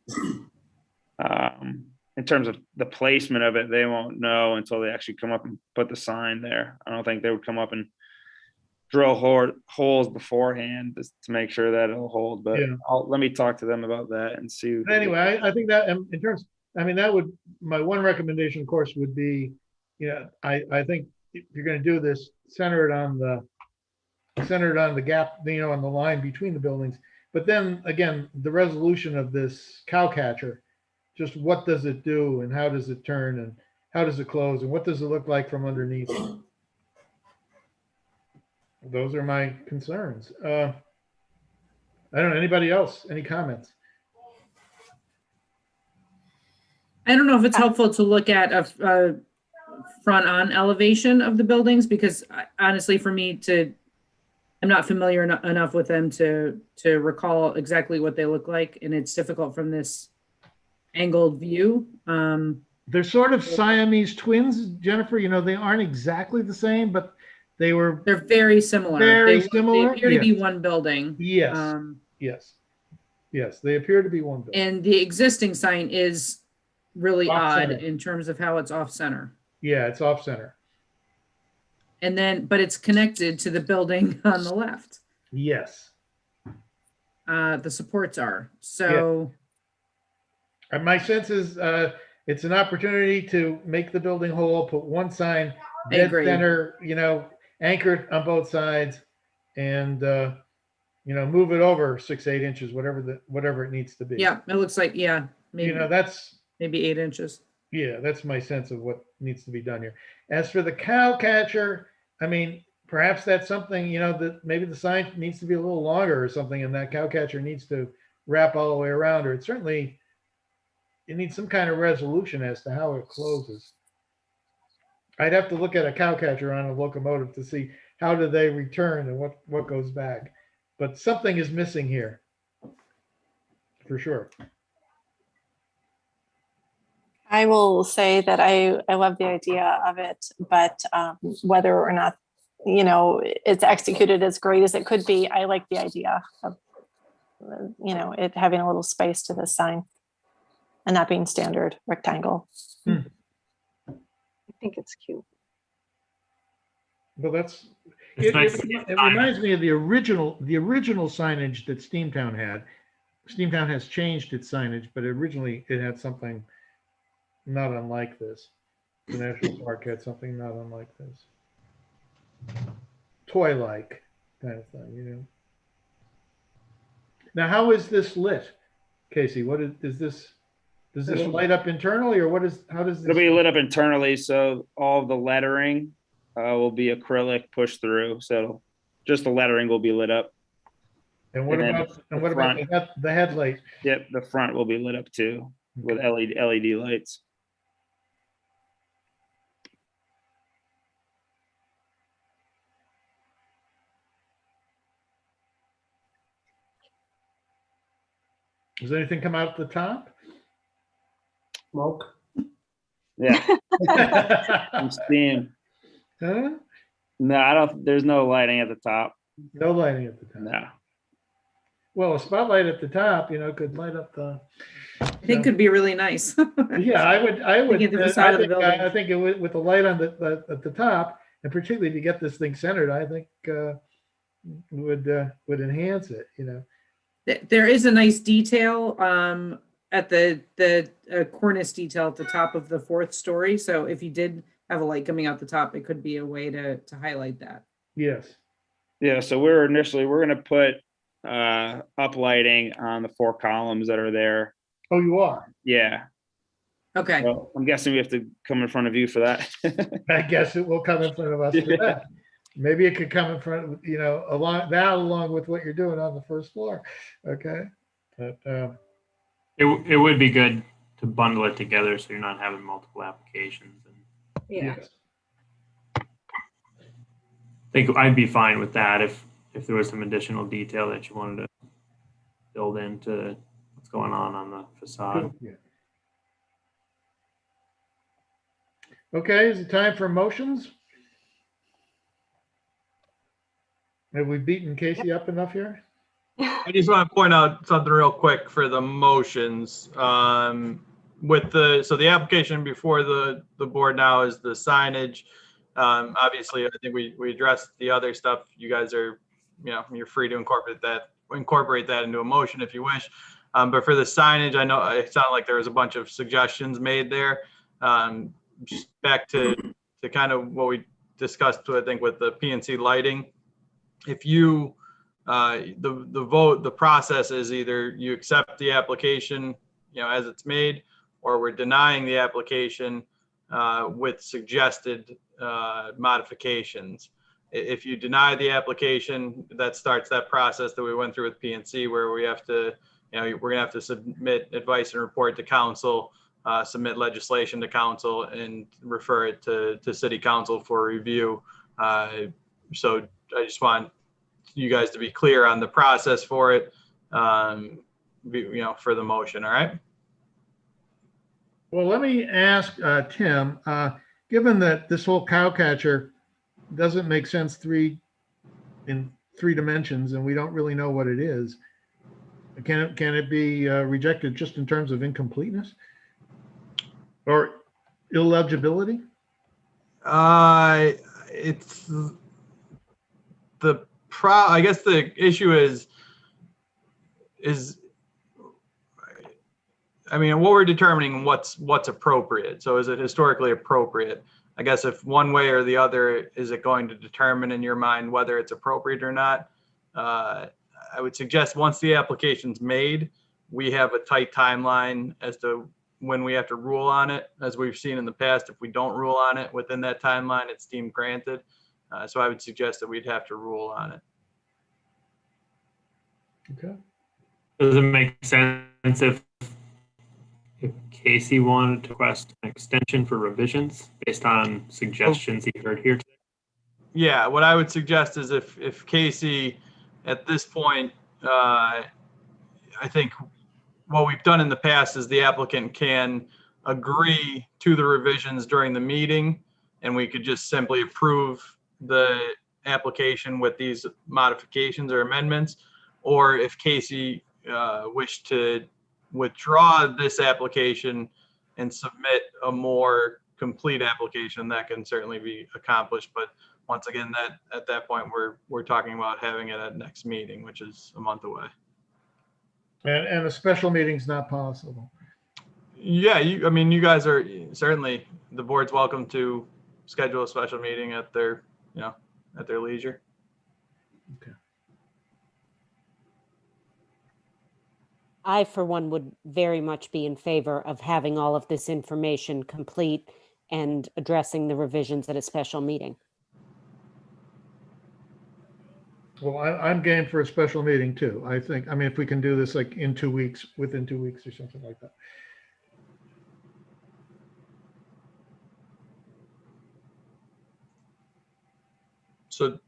in terms of the placement of it, they won't know until they actually come up and put the sign there. I don't think they would come up and drill holes beforehand just to make sure that it'll hold. But Yeah. let me talk to them about that and see. But anyway, I think that in terms, I mean, that would, my one recommendation, of course, would be, I think if you're going to do this, center it on the gap, on the line between the buildings. But then again, the resolution of this cow catcher, just what does it do and how does it turn and how does it close and what does it look like from underneath? Those are my concerns. I don't know, anybody else, any comments? I don't know if it's helpful to look at a front on elevation of the buildings because honestly, for me I'm not familiar enough with them to recall exactly what they look like, and it's difficult from this angled view. They're sort of Siamese twins, Jennifer. They aren't exactly the same, but they're very similar. Very They similar. appear to be one building. Yes. Yes, they appear to be one building. And the existing sign is really Off-center. odd in terms of how it's off center. Yeah, it's off center. And then, but it's connected to the building on the left. Yes. The supports are. So. And my sense is it's an opportunity to make the building whole, put one sign, dead center, anchored on both sides, and move it over 6-8 inches, whatever it needs to be. Yeah, it looks like, maybe that's maybe 8 inches. Yeah, that's my sense of what needs to be done here. As for the cow catcher, I mean, perhaps that's something, that maybe the sign needs to be a little longer or something, and that cow catcher needs to wrap all the way around, or it needs some kind of resolution as to how it closes. I'd have to look at a cow catcher on a locomotive to see how do they return and what goes back. But something is missing here, for sure. I will say that I love the idea of it, but whether or not, it's executed as great as it could be, I like the idea of, it having a little space to this sign and not being standard rectangle. I think it's cute. Well, It's nice it reminds me of the original signage that Steamtown had. Steamtown has changed its signage, but originally it had something not unlike this. The National Park had something not unlike this. Toy-like kind of thing, Now, how is this lit, Casey? What is this? Does this light up internally, or how does this? It'll be lit up internally, so all of the lettering will be acrylic pushed through. So just the lettering will be lit up. And what about the headlight? Yep, the front will be lit up too with LED lights. Does anything come out the top? Smoke. Yeah. Some steam. Huh? No, there's no lighting at the top. No lighting at the top. No. Well, a spotlight at the top, could light up the. I think could be really nice. Yeah, I would. Get to the side of the building. I think it would, with the light on at the top, and particularly to get this thing centered, I think would enhance it. There is a nice detail at the cornice detail at the top of the fourth story. So if you did have a light coming out the top, it could be a way to highlight that. Yes. Yeah, so we're going to put up lighting on the 4 columns that are there. Oh, you are? Yeah. Okay. Well, I'm guessing we have to come in front of you for that. I guess it will come in front of us for that. Maybe it could come in front of, along with what you're doing on the first floor. Okay. But, It would be good to bundle it together so you're not having multiple applications. And Yeah. yes. I think I'd be fine with that if there was some additional detail that you wanted to build into what's going on the facade. Yeah. Okay, is it time for motions? Have we beaten Casey up enough here? I just want to point out something real quick for the motions. So the application before the board now is the signage. Obviously, I think we addressed the other stuff. You guys are, you're free to incorporate that into a motion if you wish. But for the signage, I know it sounded like there was a bunch of suggestions made there. Just back to kind of what we discussed, I think, with the PNC lighting. If you the process is either you accept the application, as it's made, or we're denying the application with suggested modifications. If you deny the application, that starts that process that we went through with PNC, where we have to, we're gonna have to submit advice and report to council, submit legislation to council, and refer it to city council for review. So I just want you guys to be clear on the process for it, for the motion. All right. Well, let me ask Tim, given that this whole cow catcher doesn't make sense in three dimensions, and we don't really know what it is, can it be rejected just in terms of incompleteness or illegibility? It's I guess the issue is I mean, what we're determining what's appropriate. So is it historically appropriate? I guess if one way or the other, is it going to determine in your mind whether it's appropriate or not? I would suggest once the application's made, we have a tight timeline as to when we have to rule on it. As we've seen in the past, if we don't rule on it within that timeline, it's deemed granted. So I would suggest that we'd have to rule on it. Okay. Does it make sense if Casey wanted to request an extension for revisions based on suggestions he heard here today? Yeah, what I would suggest is if Casey, at this point, I think what we've done in the past is the applicant can agree to the revisions during the meeting, and we could just simply approve the application with these modifications or amendments. Or if Casey wished to withdraw this application and submit a more complete application, that can certainly be accomplished. But once again, that at that point, we're talking about having it at next meeting, which is a month away. And a special meeting's not possible. Yeah, I mean, you guys are certainly, the board's welcome to schedule a special meeting at their, at their leisure. Okay. I, for one, would very much be in favor of having all of this information complete and addressing the revisions at a special meeting. Well, I'm game for a special meeting too. I mean, if we can do this like in 2 weeks, within 2 weeks or something like that. So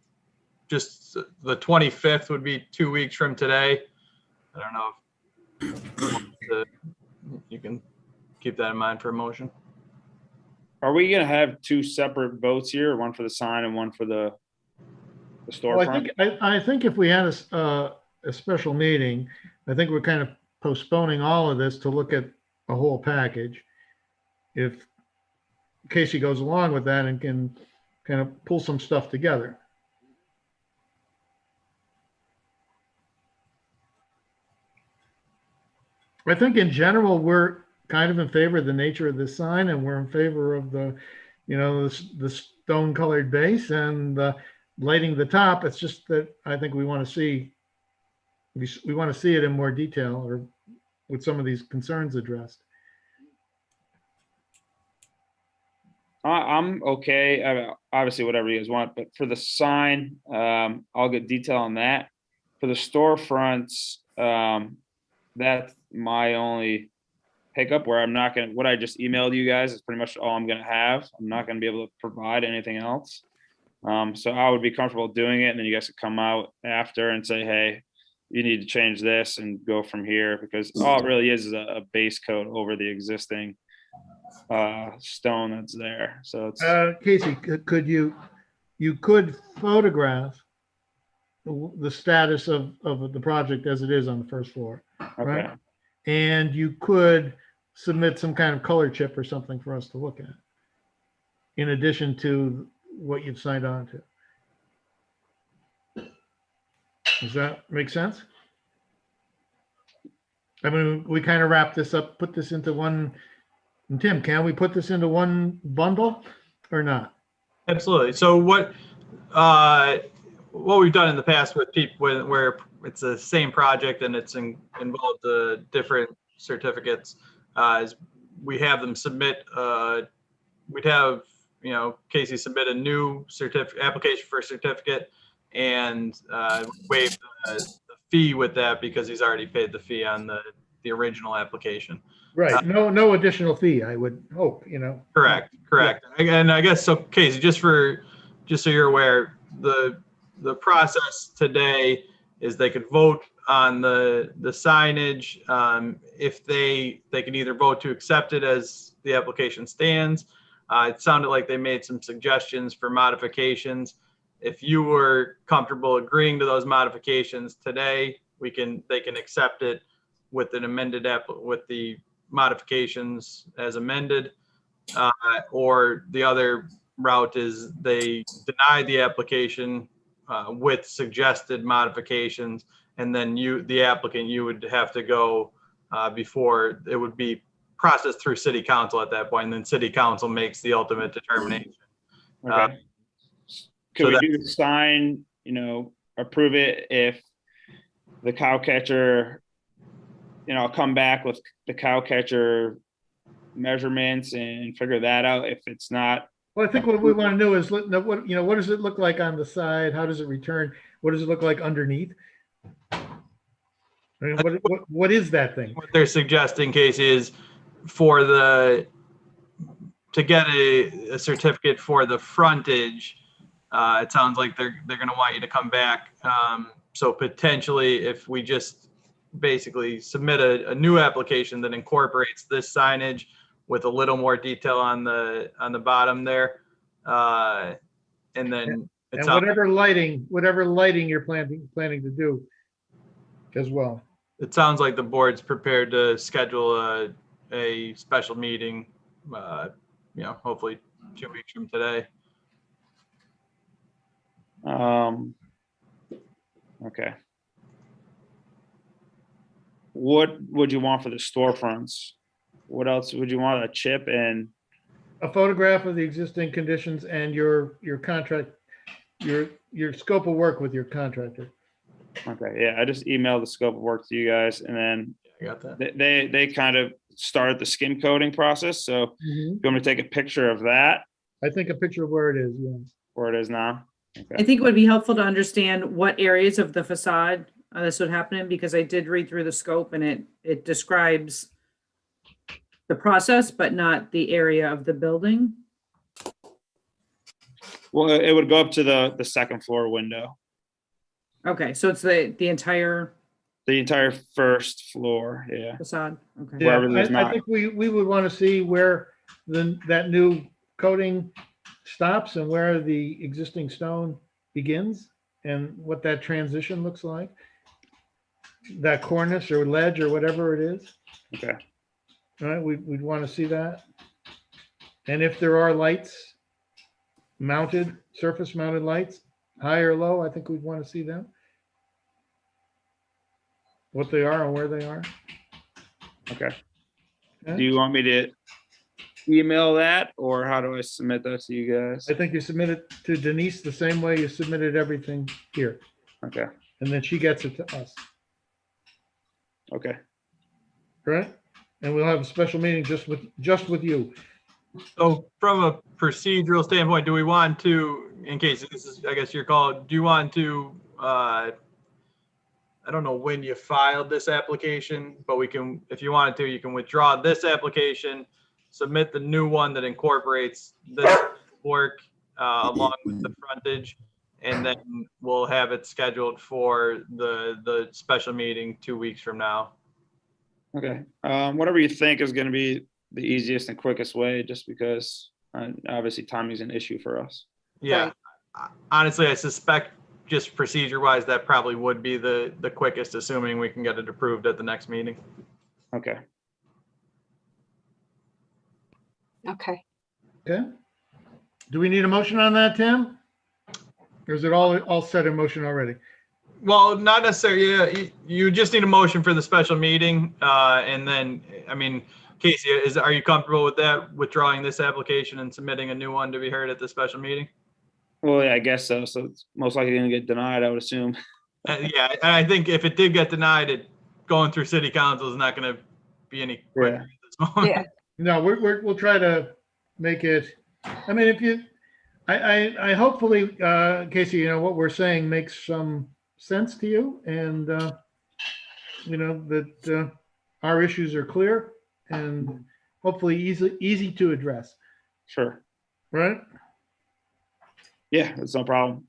just the 25th would be 2 weeks from today. I don't know if you can keep that in mind for a motion. Are we gonna have two separate votes here, one for the sign and one for the storefront? Well, I think if we had a special meeting, I think we're kind of postponing all of this to look at a whole package. If Casey goes along with that and can kind of pull some stuff together. I think in general, we're kind of in favor of the nature of the sign, and we're in favor of the, the stone colored base and lighting the top. It's just that I think we want to see, we want to see it in more detail, or with some of these concerns addressed. I'm okay. Obviously, whatever you guys want, but for the sign, I'll get detail on that. For the storefronts, that's my only hiccup where I'm not gonna, what I just emailed you guys is pretty much all I'm gonna have. I'm not gonna be able to provide anything else. So I would be comfortable doing it, and then you guys could come out after and say, hey, you need to change this and go from here, because all it really is a base coat over the existing stone that's there. So it's Casey, could you could photograph the status of the project as it is on the first floor, right? okay. And you could submit some kind of color chip or something for us to look at, in addition to what you've signed on to. Does that make sense? I mean, we kind of wrap this up, put this into one. And Tim, can we put this into one bundle or not? Absolutely. So what we've done in the past with people where it's the same project and it's involved the different certificates is we have them submit. We'd have Casey submit a new application for a certificate and waive the fee with that because he's already paid the fee on the original application. Right. No additional fee, I would hope, Correct. And I guess so, Casey, just so you're aware, the process today is they could vote on the signage. If they can either vote to accept it as the application stands. It sounded like they made some suggestions for modifications. If you were comfortable agreeing to those modifications today, they can accept it with an amended with the modifications as amended, or the other route is they deny the application with suggested modifications, and then the applicant, you would have to go before it would be processed through city council at that point, and then city council makes the ultimate determination. Okay. Could we do the sign, approve it if the cow catcher, I'll come back with the cow catcher measurements and figure that out. If it's not. Well, I think what we want to know is what does it look like on the side? How does it return? What does it look like underneath? I mean, what is that thing? What they're suggesting, Casey, is to get a certificate for the frontage. It sounds like they're going to want you to come back. So potentially, if we just basically submit a new application that incorporates this signage with a little more detail on the bottom there, and then whatever lighting you're planning to do as well. It sounds like the board's prepared to schedule a special meeting, hopefully 2 weeks from today. Okay. What would you want for the storefronts? What else would you want? A chip and a photograph of the existing conditions and your contract, your scope of work with your contractor. Okay, yeah, I just emailed the scope of work to you guys, and then I got that. They kind of started the skim coating process. So you want me to take a picture of that? I think a picture of where it is, yes. Where it is now. Okay. I think it would be helpful to understand what areas of the facade this would happen in, because I did read through the scope and it describes the process, but not the area of the building. Well, it would go up to the second floor window. Okay, so it's the entire first floor, yeah. facade. Okay. Yeah, I think we would want to see where that new coating stops and where the existing stone begins and what that transition looks like. That cornice or ledge or whatever it is. Okay. All right, we'd want to see that. And if there are lights, surface mounted lights, high or low, I think we'd want to see them. What they are and where they are. Okay. Do you want me to email that, or how do I submit that to you guys? I think you submit it to Denise the same way you submitted everything here. Okay. And then she gets it to us. Okay. Right? And we'll have a special meeting just with you. So from a procedural standpoint, do we want to, in case this is, I guess your call, do you want to, I don't know when you filed this application, but we can, if you wanted to, you can withdraw this application, submit the new one that incorporates this work along with the frontage, and then we'll have it scheduled for the special meeting 2 weeks from now. Okay. Whatever you think is going to be the easiest and quickest way, just because obviously timing is an issue for us. Yeah, honestly, I suspect just procedure wise, that probably would be the quickest, assuming we can get it approved at the next meeting. Okay. Okay. Okay. Do we need a motion on that, Tim? Or is it all set in motion already? Well, not necessarily. Yeah, you just need a motion for the special meeting. And then, I mean, Casey, are you comfortable with that, withdrawing this application and submitting a new one to be heard at the special meeting? Well, yeah, I guess so. So it's most likely going to get denied, I would assume. Yeah, and I think if it did get denied, going through city council is not going to be any quicker at this moment. Yeah. No, we'll try to make it, I mean, if you, I hopefully, Casey, you know, what we're saying makes some sense to you, and, you know, that our issues are clear and hopefully easy to address. Sure. Right? Yeah, it's no problem.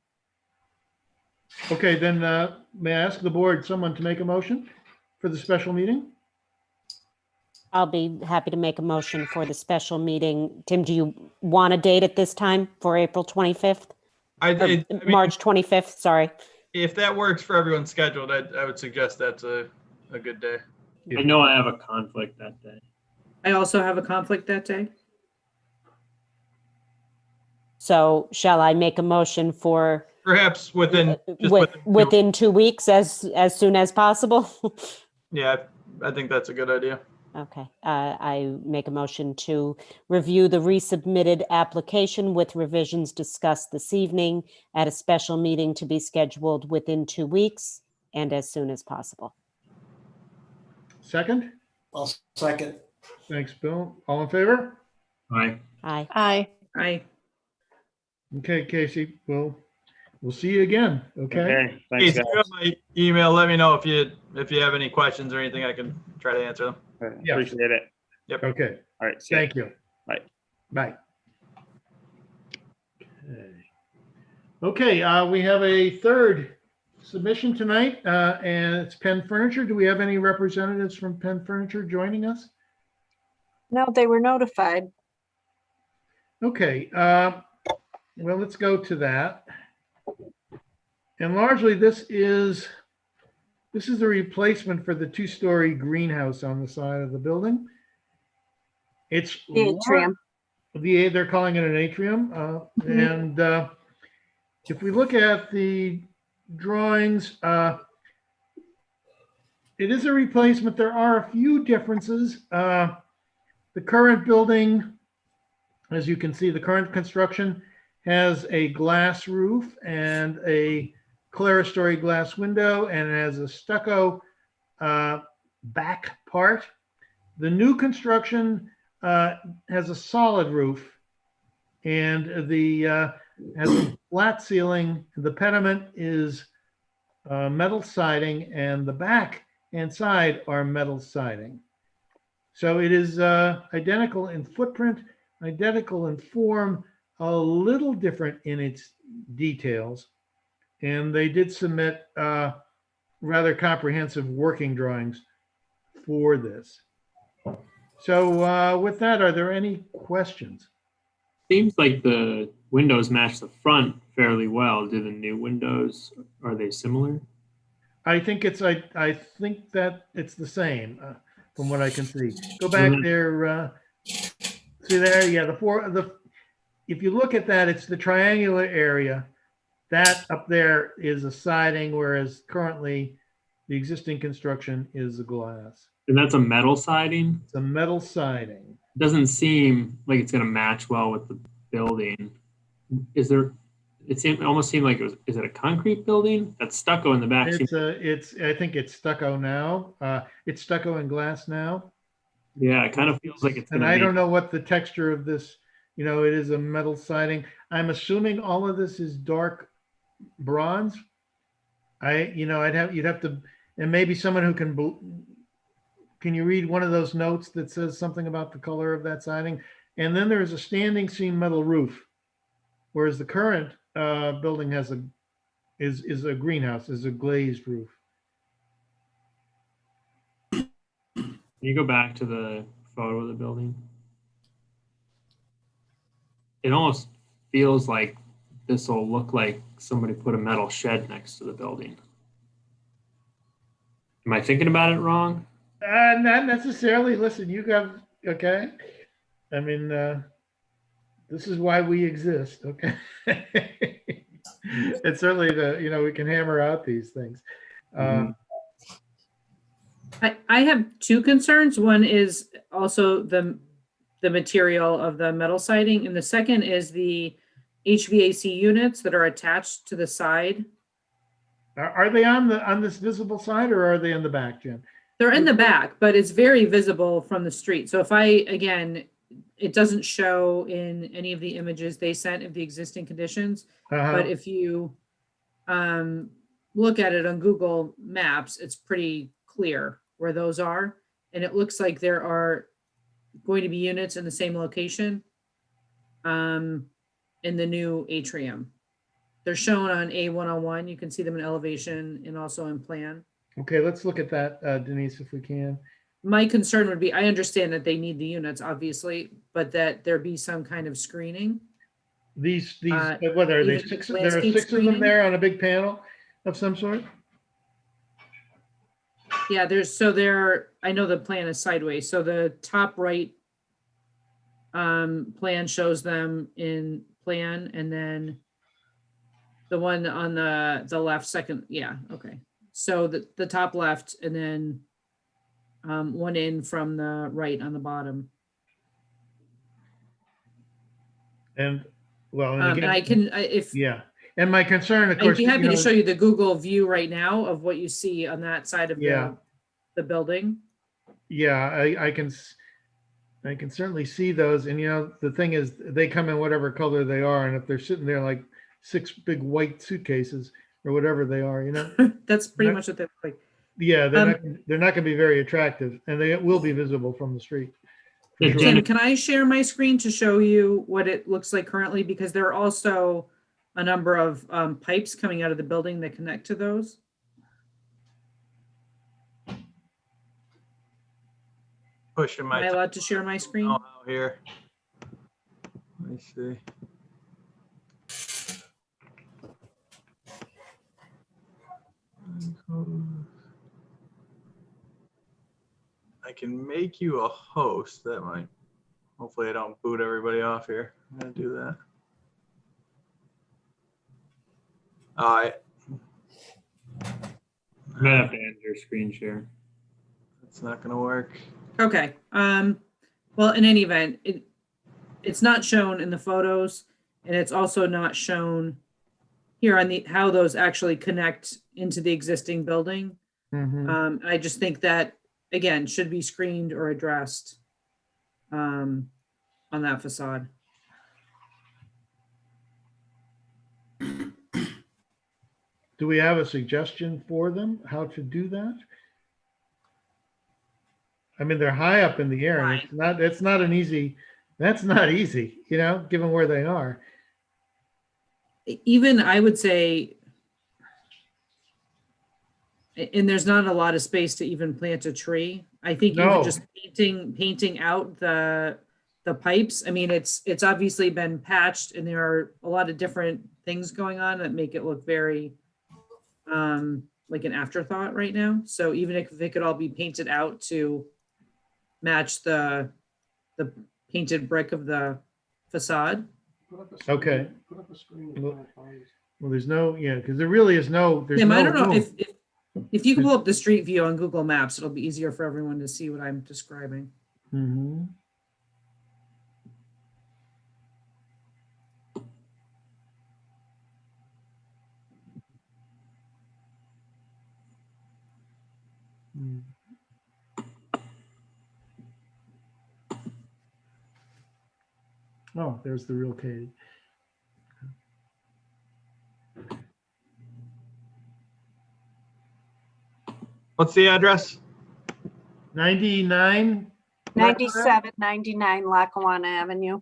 Okay, then may I ask the board, someone to make a motion for the special meeting? I'll be happy to make a motion for the special meeting. Tim, do you want a date at this time for April 25th? I mean, March 25th, sorry. if that works for everyone's schedule, I would suggest that's a good day. I know I have a conflict that day. I also have a conflict that day. So shall I make a motion for Perhaps within within 2 weeks, as soon as possible? Yeah, I think that's a good idea. Okay, I make a motion to review the resubmitted application with revisions discussed this evening at a special meeting to be scheduled within 2 weeks and as soon as possible. Second? I'll second. Thanks, Bill. All in favor? Aye. Aye. Aye. Aye. Okay, Casey, we'll see you again, okay? Okay. Hey, Thanks, if you have guys. my email, let me know if you have any questions or anything. I can try to answer them. Okay, Yeah. appreciate it. Okay, All right. See ya. thank you. Bye. Bye. Okay, we have a third submission tonight, and it's Penn Furniture. Do we have any representatives from Penn Furniture joining us? No, they were notified. Okay, well, let's go to that. And largely, this is a replacement for the two-story greenhouse on the side of the building. It's The atrium. they're calling it an atrium. And if we look at the drawings, it is a replacement. There are a few differences. The current building, as you can see, the current construction has a glass roof and a clerestory glass window, and it has a stucco back part. The new construction has a solid roof, and has a flat ceiling. The pediment is metal siding, and the back and side are metal siding. So it is identical in footprint, identical in form, a little different in its details. And they did submit rather comprehensive working drawings for this. So with that, are there any questions? Seems like the windows match the front fairly well. Do the new windows, are they similar? I think I think that it's the same from what I can see. Go back there. See there? Yeah, if you look at that, it's the triangular area. That up there is a siding, whereas currently the existing construction is a glass. And that's a metal siding? It's a metal siding. Doesn't seem like it's going to match well with the building. It almost seemed like is it a concrete building? That's stucco in the back. I think it's stucco now. It's stucco and glass now. Yeah, it kind of feels like it's And gonna I be. don't know what the texture of this, it is a metal siding. I'm assuming all of this is dark bronze. You'd have to, and maybe someone who can you read one of those notes that says something about the color of that siding? And then there's a standing seam metal roof, whereas the current building is a greenhouse, is a glazed roof. Can you go back to the photo of the building? It almost feels like this will look like somebody put a metal shed next to the building. Am I thinking about it wrong? Not necessarily. Listen, okay. I mean, this is why we exist, okay? It's certainly we can hammer out these things. I have two concerns. One is also the material of the metal siding, and the second is the HVAC units that are attached to the side. Are they on this visible side, or are they in the back, Jen? They're in the back, but it's very visible from the street. So if again, it doesn't show in any of the images they sent of the existing conditions, but if you look at it on Google Maps, it's pretty clear where those are. And it looks like there are going to be units in the same location in the new atrium. They're shown on A101. You can see them in elevation and also in plan. Okay, let's look at that, Denise, if we can. My concern would be, I understand that they need the units, obviously, but that there be some kind of screening. What are they? Six? There are six of them there on a big panel of some sort? Yeah, I know the plan is sideways. So the top right plan shows them in plan, and then the one on the left second. Yeah, okay. So the top left, and then one in from the right on the bottom. And well, and again, yeah. And my concern, of course, I'd be happy to show you the Google view right now of what you see on that side of the building. Yeah, I can certainly see those. And the thing is, they come in whatever color they are, and if they're sitting there like 6 big white suitcases or whatever they are, that's pretty much what they look like. Yeah, they're not going to be very attractive, and they will be visible from the street. Sure. Tim, can I share my screen to show you what it looks like currently? Because there are also a number of pipes coming out of the building that connect to those. Pushing my. Am I allowed to share my screen? Here. Let me see. I can make you a host. That might. Hopefully, I don't boot everybody off here. I'm gonna do that. All right. You might have to end your screen share. It's not gonna work. Okay. Well, in any event, it's not shown in the photos, and it's also not shown here on how those actually connect into the existing building. Mm-hmm. I just think that, again, should be screened or addressed on that facade. Do we have a suggestion for them how to do that? I mean, they're high up in the air, and it's not an easy. That's not easy, given where they are. Even I would say, and there's not a lot of space to even plant a tree. I think even just painting out the pipes. I mean, it's obviously been patched, and there are a lot of different things going on that make it look very like an afterthought right now. So even if it could all be painted out to match the painted brick of the facade. Okay. Put up a screen. Well, there's because there really is no. There's Tim, no I don't know room. if you can pull up the street view on Google Maps, it'll be easier for everyone to see what I'm describing. Mm-hmm. Oh, there's the real Katie. What's the address? 99? 9799 Lackawanna Avenue.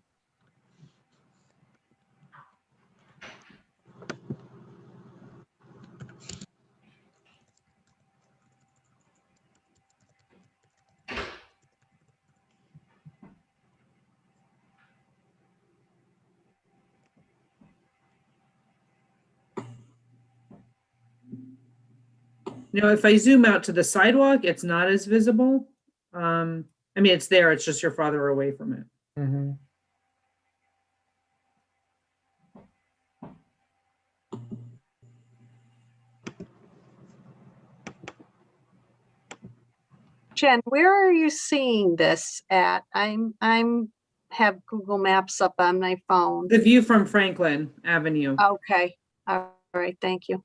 You know, if I zoom out to the sidewalk, it's not as visible. I mean, it's there, it's just you're farther away from it. Mhm. Jen, where are you seeing this at? I'm have Google Maps up on my phone. The view from Franklin Avenue. Okay, all right, thank you.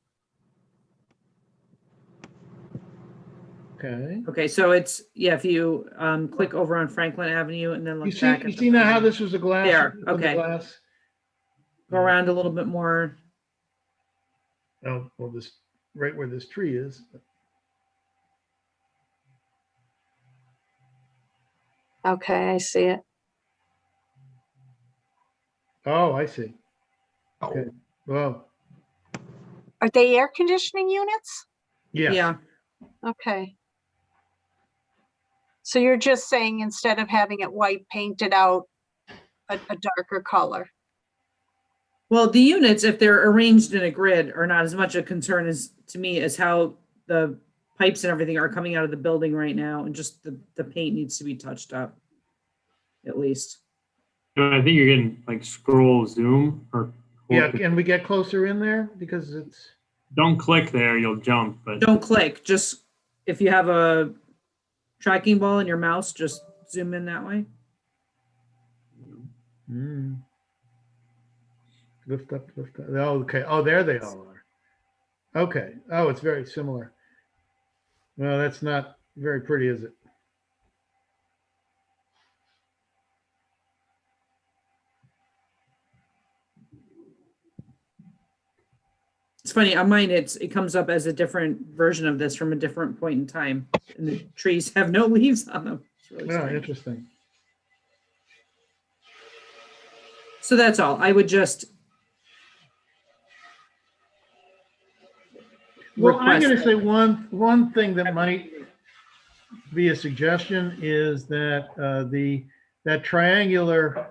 Okay. Okay, so it's, yeah, if you click over on Franklin Avenue and then You look see, back. you at the see now how front. this was a glass? There, with the okay. glass? Go around a little bit more. Oh, well, this, right where this tree is. Okay, I see it. Oh, I see. Okay. Well, Are they air conditioning units? yes. Yeah, Okay. So you're just saying instead of having it white painted out a darker color? well, the units, if they're arranged in a grid, are not as much a concern as, to me, as how the pipes and everything are coming out of the building right now, and just the paint needs to be touched up, at least. I think you're getting like scroll zoom or Yeah, can we get closer in there? Because it's, don't click there, you'll jump, but Don't click, just if you have a tracking ball in your mouse, just zoom in that way. lift up, lift up. Oh, okay. Oh, there they all are. Okay. Oh, it's very similar. Well, that's not very pretty, is it? It's funny, on mine, it comes up as a different version of this from a different point in time, and the trees have no leaves on them. It's really Oh, strange. interesting. So that's all. I would just Well, I'm going to request say one thing that might be a suggestion is that that triangular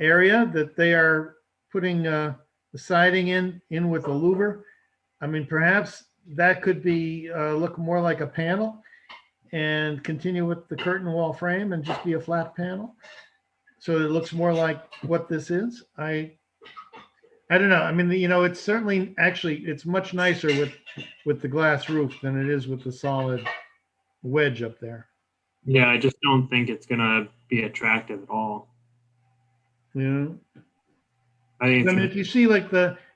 area that they are putting the siding in with the louver. I mean, perhaps that could be look more like a panel and continue with the curtain wall frame and just be a flat panel. So it looks more like what this is. I don't know. I mean, you know, it's certainly actually it's much nicer with the glass roof than it is with the solid wedge up there. yeah, I just don't think it's gonna be attractive at all. Yeah. I think I it's mean, gonna, if you see like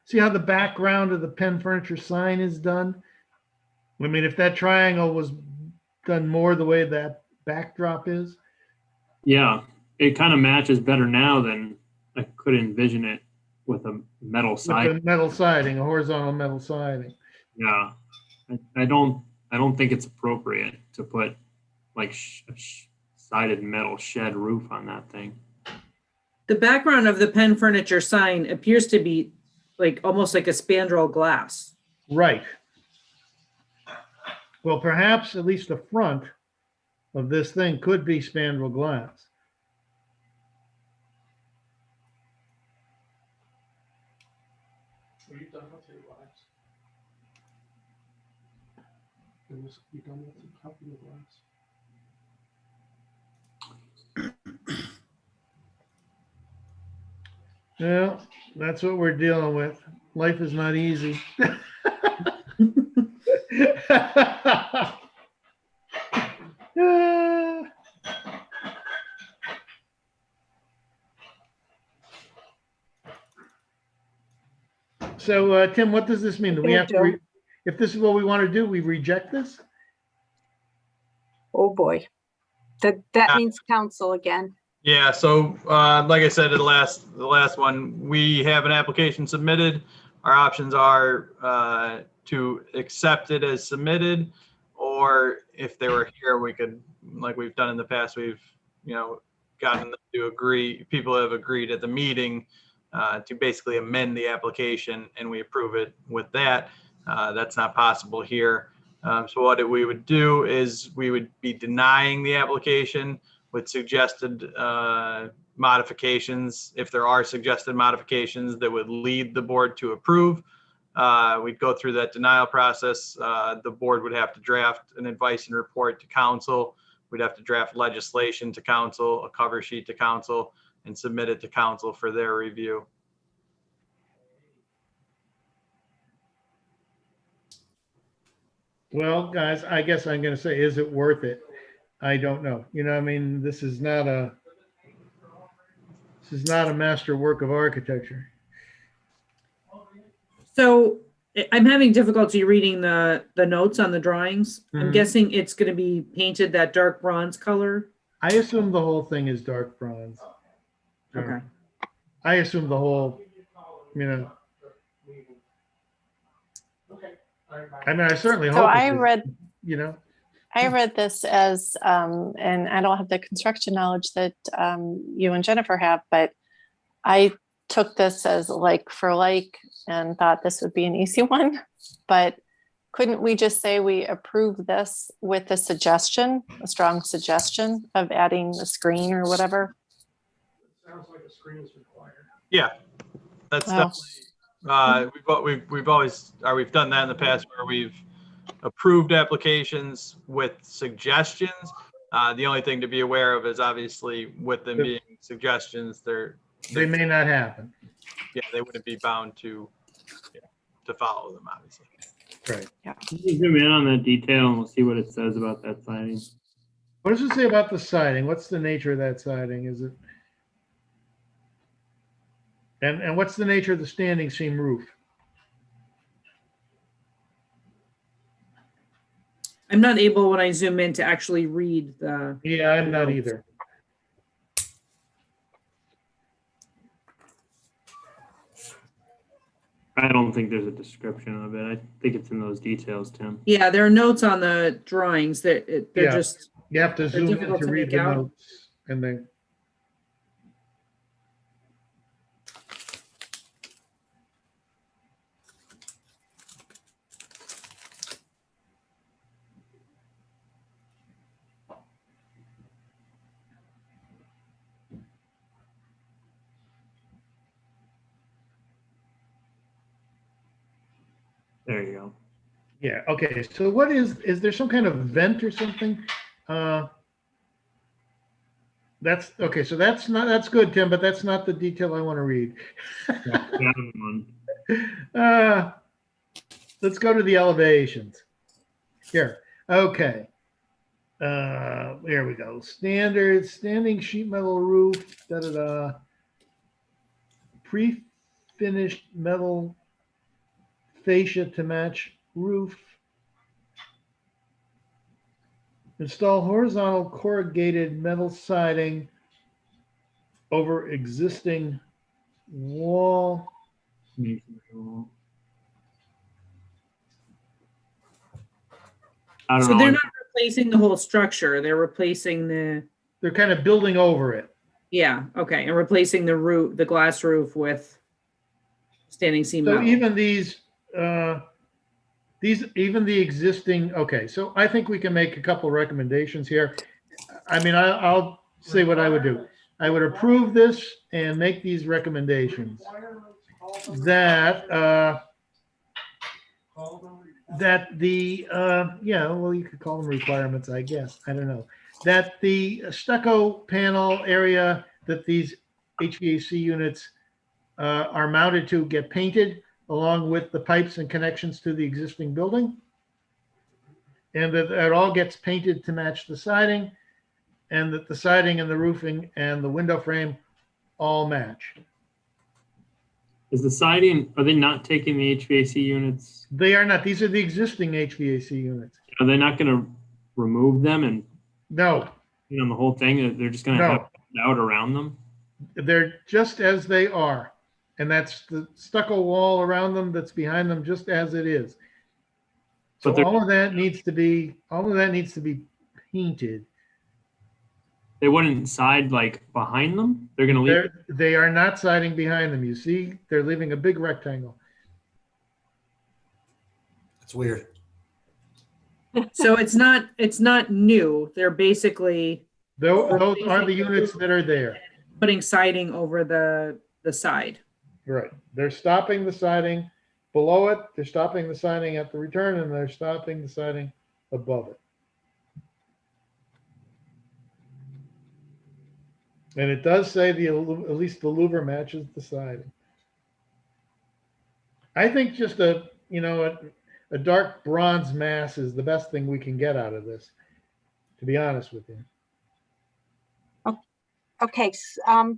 see how the background of the Penn Furniture sign is done. I mean, if that triangle was done more the way that backdrop is. yeah, it kind of matches better now than I could envision it with a metal With side. the metal siding, a horizontal metal siding. Yeah, I don't think it's appropriate to put like sided metal shed roof on that thing. the background of the Penn Furniture sign appears to be like almost like a spandrel glass. Right. Well, perhaps at least the front of this thing could be spandrel glass. Are you done with your glass? You done with the copy of glass? Well, that's what we're dealing with. Life is not easy. So, Tim, what does this mean? Do we have to, if this is what we want to do, we reject this? Oh, boy. That means council again. Yeah, so like I said, the last one, we have an application submitted. Our options are to accept it as submitted, or if they were here, we could, like we've done in the past, we've, gotten them to agree, people have agreed at the meeting to basically amend the application and we approve it with that. That's not possible here. So what we would do is we would be denying the application with suggested modifications. If there are suggested modifications that would lead the board to approve, we'd go through that denial process. The board would have to draft an advice and report to council. We'd have to draft legislation to council, a cover sheet to council, and submit it to council for their review. Well, guys, I guess I'm going to say, is it worth it? I don't know. I mean, this is not a master work of architecture. So I'm having difficulty reading the notes on the drawings. I'm Mhm. guessing it's going to be painted that dark bronze color. I assume the whole thing is dark bronze. Okay. I assume the whole, I mean, I certainly hope. So it is, I read this as, and I don't have the construction knowledge that you and Jennifer have, but I took this as like for like and thought this would be an easy one. But couldn't we just say we approve this with a suggestion, a strong suggestion of adding a screen or whatever? Sounds like a screen is required. Yeah, that's definitely, we've done that in the past where we've approved applications with suggestions. The only thing to be aware of is obviously with them being suggestions, They may not happen. Yeah, they wouldn't be bound to follow them, obviously. Right. Yeah. Can you zoom in on that detail and we'll see what it says about that siding? What does it say about the siding? What's the nature of that siding? Is it? And what's the nature of the standing seam roof? I'm not able when I zoom in to actually read the. Yeah, I'm not either. I don't think there's a description of it. I think it's in those details, Tim. Yeah, there are notes on the drawings that they're Yeah. just. You have to zoom in difficult to to read make the out. notes and then. There you go. Yeah, okay, so what is there some kind of vent or something? That's, okay, so that's good, Tim, but that's not the detail I want to read. Let's go to the elevations. Here, okay. There we go. Standard standing sheet metal roof, da-da-da. Pre-finished metal fascia to match roof. Install horizontal corrugated metal siding over existing wall. I don't So know. they're not replacing the whole structure. They're replacing They're kind of building over it. Yeah, okay, and replacing the roof, the glass roof with standing seam So metal. even even the existing, okay, so I think we can make a couple recommendations here. I mean, I'll say what I would do. I would approve this and make these recommendations. That yeah, well, you could call them requirements, I guess. I don't know. That the stucco panel area that these HVAC units are mounted to get painted along with the pipes and connections to the existing building. And that it all gets painted to match the siding, and that the siding and the roofing and the window frame all match. Is the siding, are they not taking the HVAC units? They are not. These are the existing HVAC units. Are they not going to remove them and No, the whole thing? They're just going to no, have out around them? They're just as they are. And that's the stucco wall around them that's behind them just as it is. So But they're- all of that needs to be painted. They wouldn't side like behind them? They're gonna leave? They are not siding behind them. You see, they're leaving a big rectangle. It's weird. So it's not new. They're basically Those are the units that are there. putting siding over the side. Right. They're stopping the siding below it. They're stopping the siding at the return, and they're stopping the siding above it. And it does say at least the louver matches the siding. I think just a dark bronze mass is the best thing we can get out of this, to be honest with you. Okay,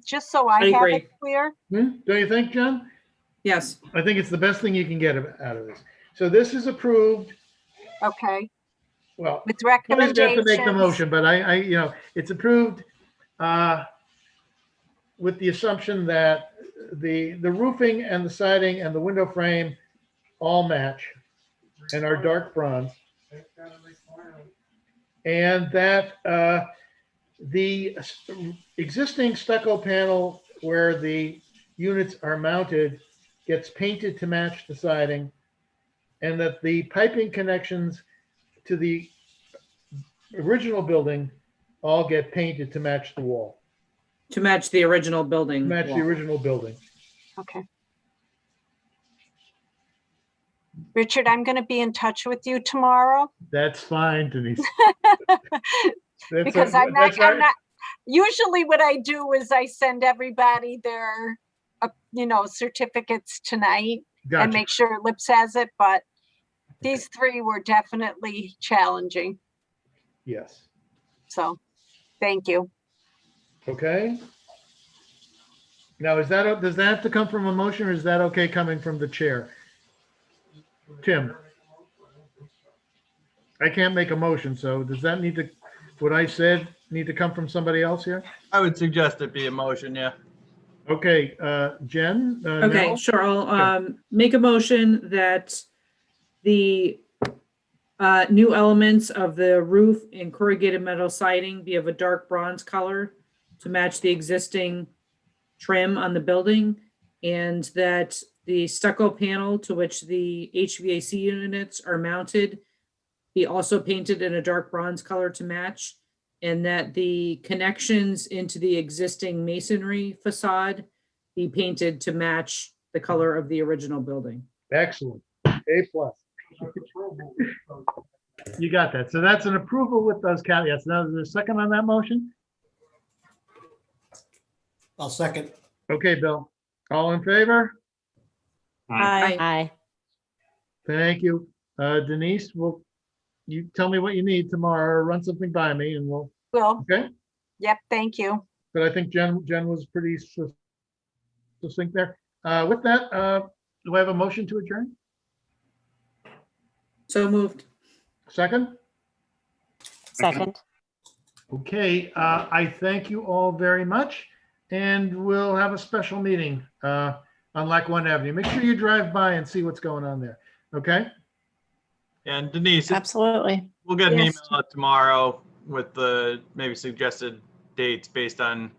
just so I have agree. it clear, Don't you think, John? Yes. I think it's the best thing you can get out of this. So this is approved. okay, Well, with you guys have to make the recommendations. motion, but it's approved with the assumption that the roofing and the siding and the window frame all match and are dark bronze. And that the existing stucco panel where the units are mounted gets painted to match the siding, and that the piping connections to the original building all get painted to match the wall, To match the original building. match the wall. original building. Okay. Richard, I'm going to be in touch with you tomorrow. That's fine, Denise. Because I'm not, usually what I do is I send everybody their, certificates tonight and Gotcha. make sure Lips has it, but these three were definitely challenging. Yes. So, thank you. Okay. Now, does that have to come from a motion, or is that okay coming from the chair? Tim? I can't make a motion, so does that need to, what I said, need to come from somebody else here? I would suggest it be a motion, yeah. Okay, Jen? Okay, no? sure. I'll make a motion that the new elements of the roof and corrugated metal siding be of a dark bronze color to match the existing trim on the building, and that the stucco panel to which the HVAC units are mounted be also painted in a dark bronze color to match, and that the connections into the existing masonry facade be painted to match the color of the original building. Excellent. A+. You got that. So that's an approval with those caveats. Now, is there a second on that motion? I'll second. Okay, Bill. All in favor? Aye. Aye. Thank you. Denise, you tell me what you need tomorrow, or run something by me and we'll, Well, okay? yep, thank you. But I think Jen was pretty succinct there. With that, do I have a motion to adjourn? So moved. Second? Second. Okay, I thank you all very much, and we'll have a special meeting on Lackawanna Avenue. Make sure you drive by and see what's going on there, okay? And Denise, Absolutely. we'll get an Yes. email out tomorrow with the maybe suggested dates based on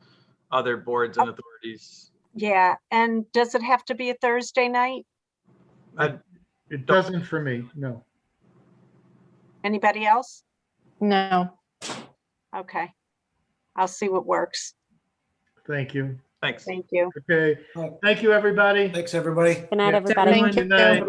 other boards and authorities. Yeah, and does it have to be a Thursday night? It doesn't for me, no. Anybody else? No. Okay. I'll see what works. Thank you. Thanks. Thank you. Okay, thank you, everybody. Thanks, everybody. Good night, Yeah. everybody. Thank Good night. you.